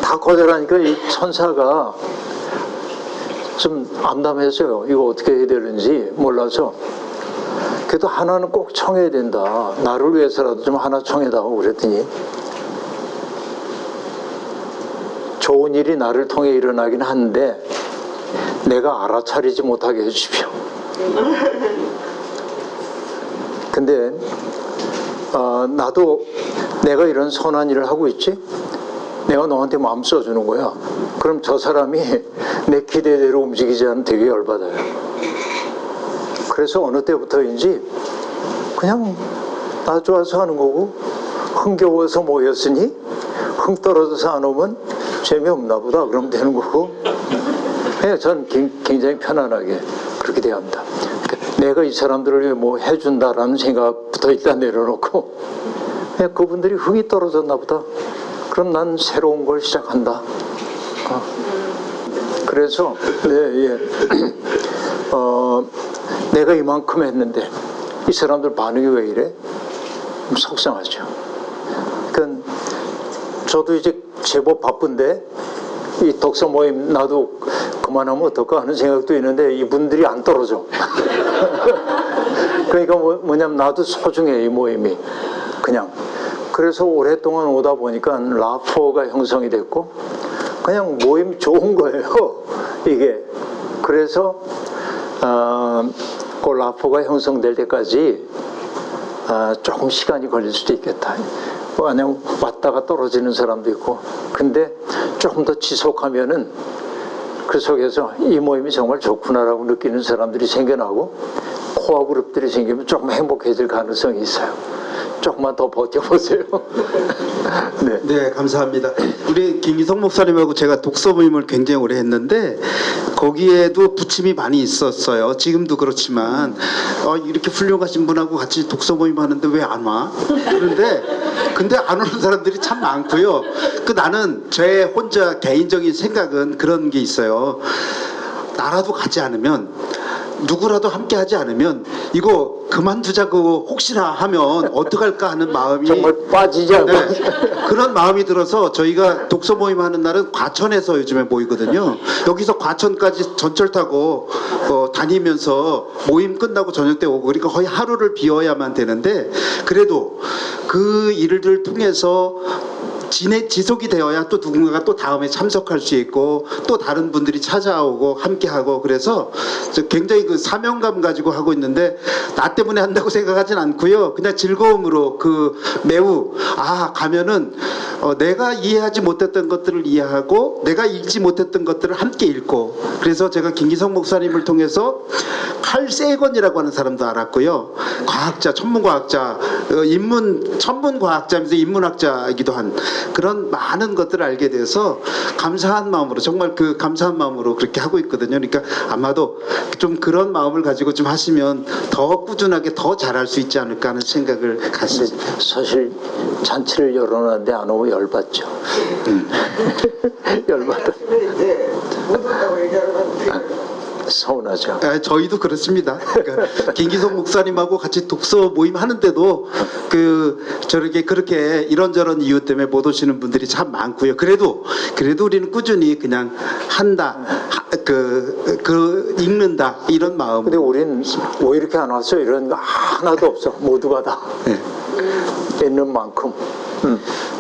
다 거절하니까 이 천사가 좀 암담했어요. 이거 어떻게 해야 되는지 몰라서. 그래도 하나는 꼭 청해야 된다. 나를 위해서라도 좀 하나 청해다고 그랬더니 좋은 일이 나를 통해 일어나긴 하는데 내가 알아차리지 못하게 해주십시오. 근데 나도 내가 이런 선한 일을 하고 있지? 내가 너한테 마음 써주는 거야. 그럼 저 사람이 내 기대대로 움직이지 않으면 되게 열받아요. 그래서 어느 때부터인지 그냥 나 좋아서 하는 거고 흥겨워서 모였으니 흥 떨어져서 안 오면 재미없나 보다 그러면 되는 거고 저는 굉장히 편안하게 그렇게 대합니다. 내가 이 사람들을 위해 뭐 해준다라는 생각부터 일단 내려놓고 그분들이 흥이 떨어졌나 보다. 그럼 난 새로운 걸 시작한다. 그래서 내가 이만큼 했는데 이 사람들 반응이 왜 이래? 속상하죠. 그러니까 저도 이제 제법 바쁜데 이 독서 모임 나도 그만하면 어떨까 하는 생각도 있는데 이분들이 안 떨어져. 그러니까 뭐냐면 나도 소중해 이 모임이 그냥. 그래서 오랫동안 오다 보니까 라포가 형성이 됐고 그냥 모임 좋은 거예요 이게. 그래서 그 라포가 형성될 때까지 조금 시간이 걸릴 수도 있겠다. 왜냐면 왔다가 떨어지는 사람도 있고. 근데 조금 더 지속하면은 그 속에서 이 모임이 정말 좋구나라고 느끼는 사람들이 생겨나고 코어 그룹들이 생기면 조금 행복해질 가능성이 있어요. 조금만 더 버텨보세요. 네. 네, 감사합니다. 우리 김기성 목사님하고 제가 독서 모임을 굉장히 오래 했는데 거기에도 부침이 많이 있었어요. 지금도 그렇지만 이렇게 훌륭하신 분하고 같이 독서 모임 하는데 왜 안 와? 근데 안 오는 사람들이 참 많고요. 나는 제 혼자 개인적인 생각은 그런 게 있어요. 나라도 가지 않으면 누구라도 함께 하지 않으면 이거 그만두자고 혹시나 하면 어떡할까 하는 마음이 정말 빠지지 않고 그런 마음이 들어서 저희가 독서 모임 하는 날은 과천에서 요즘에 모이거든요. 여기서 과천까지 전철 타고 다니면서 모임 끝나고 저녁 때 오고 그러니까 거의 하루를 비워야만 되는데 그래도 그 일을 통해서 지속이 되어야 또 누군가가 또 다음에 참석할 수 있고 또 다른 분들이 찾아오고 함께하고 그래서 굉장히 그 사명감 가지고 하고 있는데 나 때문에 한다고 생각하진 않고요. 그냥 즐거움으로 매우 가면은 내가 이해하지 못했던 것들을 이해하고 내가 읽지 못했던 것들을 함께 읽고 그래서 제가 김기성 목사님을 통해서 칼 세건이라고 하는 사람도 알았고요. 과학자, 천문과학자, 천문과학자면서 인문학자이기도 한 그런 많은 것들을 알게 돼서 감사한 마음으로 정말 그 감사한 마음으로 그렇게 하고 있거든요. 그러니까 아마도 좀 그런 마음을 가지고 좀 하시면 더 꾸준하게 더 잘할 수 있지 않을까 하는 생각을 갖습니다. 사실 잔치를 열어놨는데 안 오면 열받죠. 열받아. 못 온다고 얘기하면 서운하죠. 저희도 그렇습니다. 그러니까 김기성 목사님하고 같이 독서 모임 하는데도 저렇게 그렇게 이런저런 이유 때문에 못 오시는 분들이 참 많고요. 그래도 우리는 꾸준히 그냥 한다, 읽는다 이런 마음. 근데 우린 왜 이렇게 안 왔어? 이런 거 하나도 없어. 모두가 다 있는 만큼.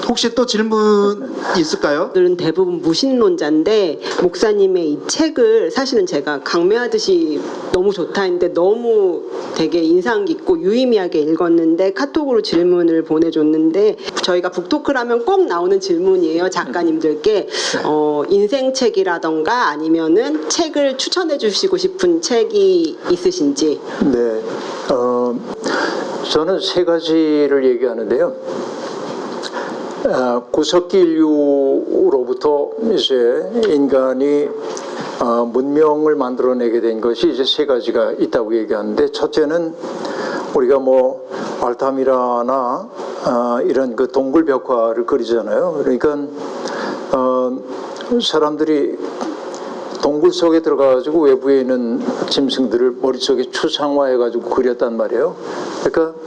혹시 또 질문 있을까요? 들은 대부분 무신론자인데 목사님의 이 책을 사실은 제가 강매하듯이 너무 좋다 했는데 너무 되게 인상 깊고 유의미하게 읽었는데 카톡으로 질문을 보내줬는데 저희가 북토크를 하면 꼭 나오는 질문이에요. 작가님들께 인생책이라던가 아니면은 책을 추천해 주시고 싶은 책이 있으신지. 네. 저는 세 가지를 얘기하는데요. 구석기 인류로부터 이제 인간이 문명을 만들어내게 된 것이 이제 세 가지가 있다고 얘기하는데 첫째는 우리가 뭐 알타미라나 이런 그 동굴 벽화를 그리잖아요. 그러니까 사람들이 동굴 속에 들어가가지고 외부에 있는 짐승들을 머릿속에 추상화해가지고 그렸단 말이에요. 그러니까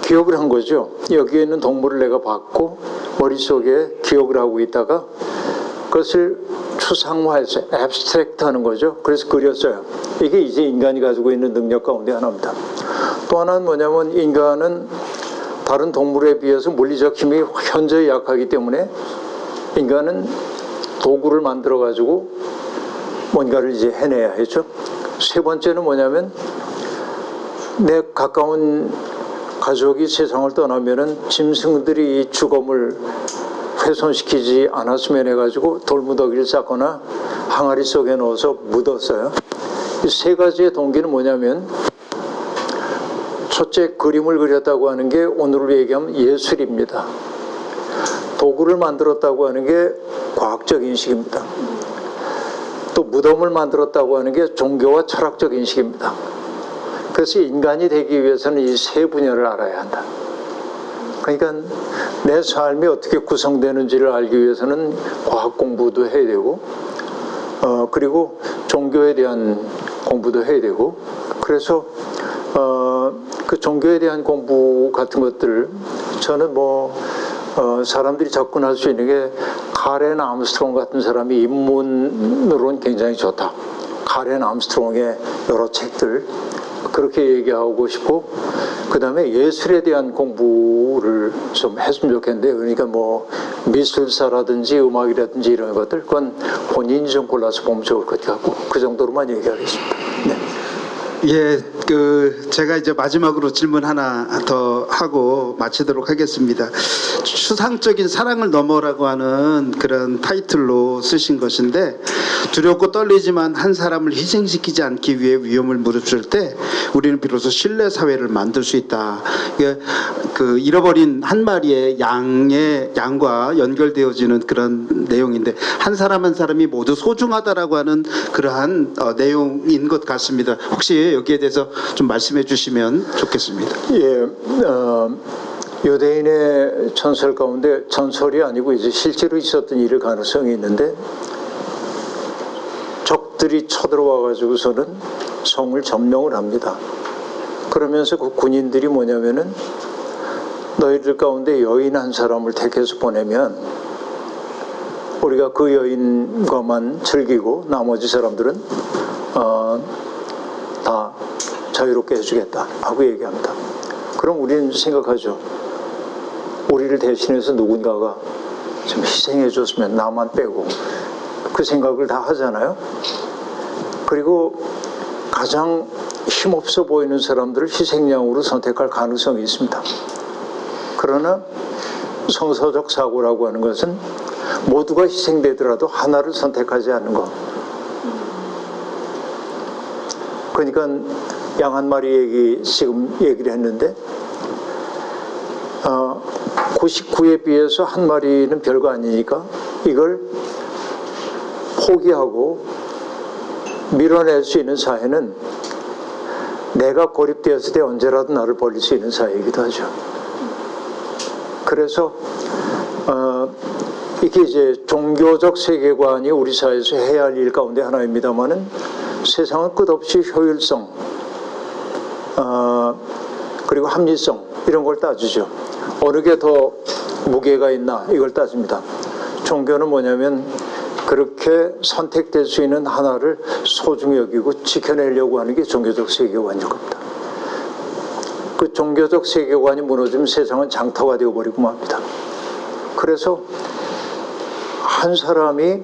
기억을 한 거죠. 여기에 있는 동물을 내가 봤고 머릿속에 기억을 하고 있다가 그것을 추상화해서 앱스트랙트 하는 거죠. 그래서 그렸어요. 이게 이제 인간이 가지고 있는 능력 가운데 하나입니다. 또 하나는 뭐냐면 인간은 다른 동물에 비해서 물리적 힘이 현저히 약하기 때문에 인간은 도구를 만들어 가지고 뭔가를 이제 해내야 했죠. 세 번째는 뭐냐면 내 가까운 가족이 세상을 떠나면은 짐승들이 이 주검을 훼손시키지 않았으면 해가지고 돌무더기를 쌓거나 항아리 속에 넣어서 묻었어요. 이 세 가지의 동기는 뭐냐면 첫째, 그림을 그렸다고 하는 게 오늘로 얘기하면 예술입니다. 도구를 만들었다고 하는 게 과학적 인식입니다. 또 무덤을 만들었다고 하는 게 종교와 철학적 인식입니다. 그래서 인간이 되기 위해서는 이 세 분야를 알아야 한다. 그러니까 내 삶이 어떻게 구성되는지를 알기 위해서는 과학 공부도 해야 되고 그리고 종교에 대한 공부도 해야 되고 그래서 그 종교에 대한 공부 같은 것들 저는 사람들이 접근할 수 있는 게 카렌 암스트롱 같은 사람이 입문으로는 굉장히 좋다. 카렌 암스트롱의 여러 책들 그렇게 얘기하고 싶고 그 다음에 예술에 대한 공부를 좀 했으면 좋겠는데 그러니까 미술사라든지 음악이라든지 이런 것들 그건 본인이 좀 골라서 보면 좋을 것 같고 그 정도로만 얘기하겠습니다. 네. 예, 제가 이제 마지막으로 질문 하나 더 하고 마치도록 하겠습니다. 추상적인 사랑을 넘어라고 하는 그런 타이틀로 쓰신 것인데 두렵고 떨리지만 한 사람을 희생시키지 않기 위해 위험을 무릅쓸 때 우리는 비로소 신뢰 사회를 만들 수 있다. 그 잃어버린 한 마리의 양과 연결되어지는 그런 내용인데 한 사람 한 사람이 모두 소중하다라고 하는 그러한 내용인 것 같습니다. 혹시 여기에 대해서 좀 말씀해 주시면 좋겠습니다. 예, 유대인의 전설 가운데 전설이 아니고 이제 실제로 있었던 일일 가능성이 있는데 적들이 쳐들어와 가지고서는 성을 점령을 합니다. 그러면서 그 군인들이 뭐냐면은 너희들 가운데 여인 한 사람을 택해서 보내면 우리가 그 여인과만 즐기고 나머지 사람들은 다 자유롭게 해주겠다 하고 얘기합니다. 그럼 우리는 생각하죠. 우리를 대신해서 누군가가 좀 희생해줬으면 나만 빼고 그 생각을 다 하잖아요. 그리고 가장 힘없어 보이는 사람들을 희생양으로 선택할 가능성이 있습니다. 그러나 성서적 사고라고 하는 것은 모두가 희생되더라도 하나를 선택하지 않는 것. 그러니까 양 한 마리 지금 얘기를 했는데 99에 비해서 한 마리는 별거 아니니까 이걸 포기하고 밀어낼 수 있는 사회는 내가 고립되었을 때 언제라도 나를 버릴 수 있는 사회이기도 하죠. 그래서 이게 이제 종교적 세계관이 우리 사회에서 해야 할 일 가운데 하나입니다만은 세상은 끝없이 효율성 그리고 합리성 이런 걸 따지죠. 어느 게 더 무게가 있나 이걸 따집니다. 종교는 뭐냐면 그렇게 선택될 수 있는 하나를 소중히 여기고 지켜내려고 하는 게 종교적 세계관일 겁니다. 그 종교적 세계관이 무너지면 세상은 장터가 되어버리고 맙니다. 그래서 한 사람이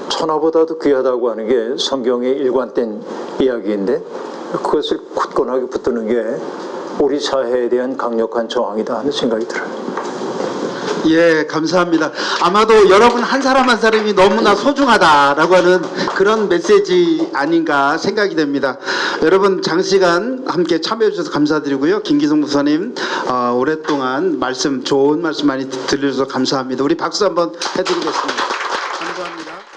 천하보다도 귀하다고 하는 게 성경의 일관된 이야기인데 그것을 굳건하게 붙드는 게 우리 사회에 대한 강력한 저항이다 하는 생각이 들어요. 예, 감사합니다. 아마도 여러분 한 사람 한 사람이 너무나 소중하다라고 하는 그런 메시지 아닌가 생각이 됩니다. 여러분 장시간 함께 참여해 주셔서 감사드리고요. 김기성 목사님 오랫동안 좋은 말씀 많이 들려주셔서 감사합니다. 우리 박수 한번 해드리겠습니다. 감사합니다.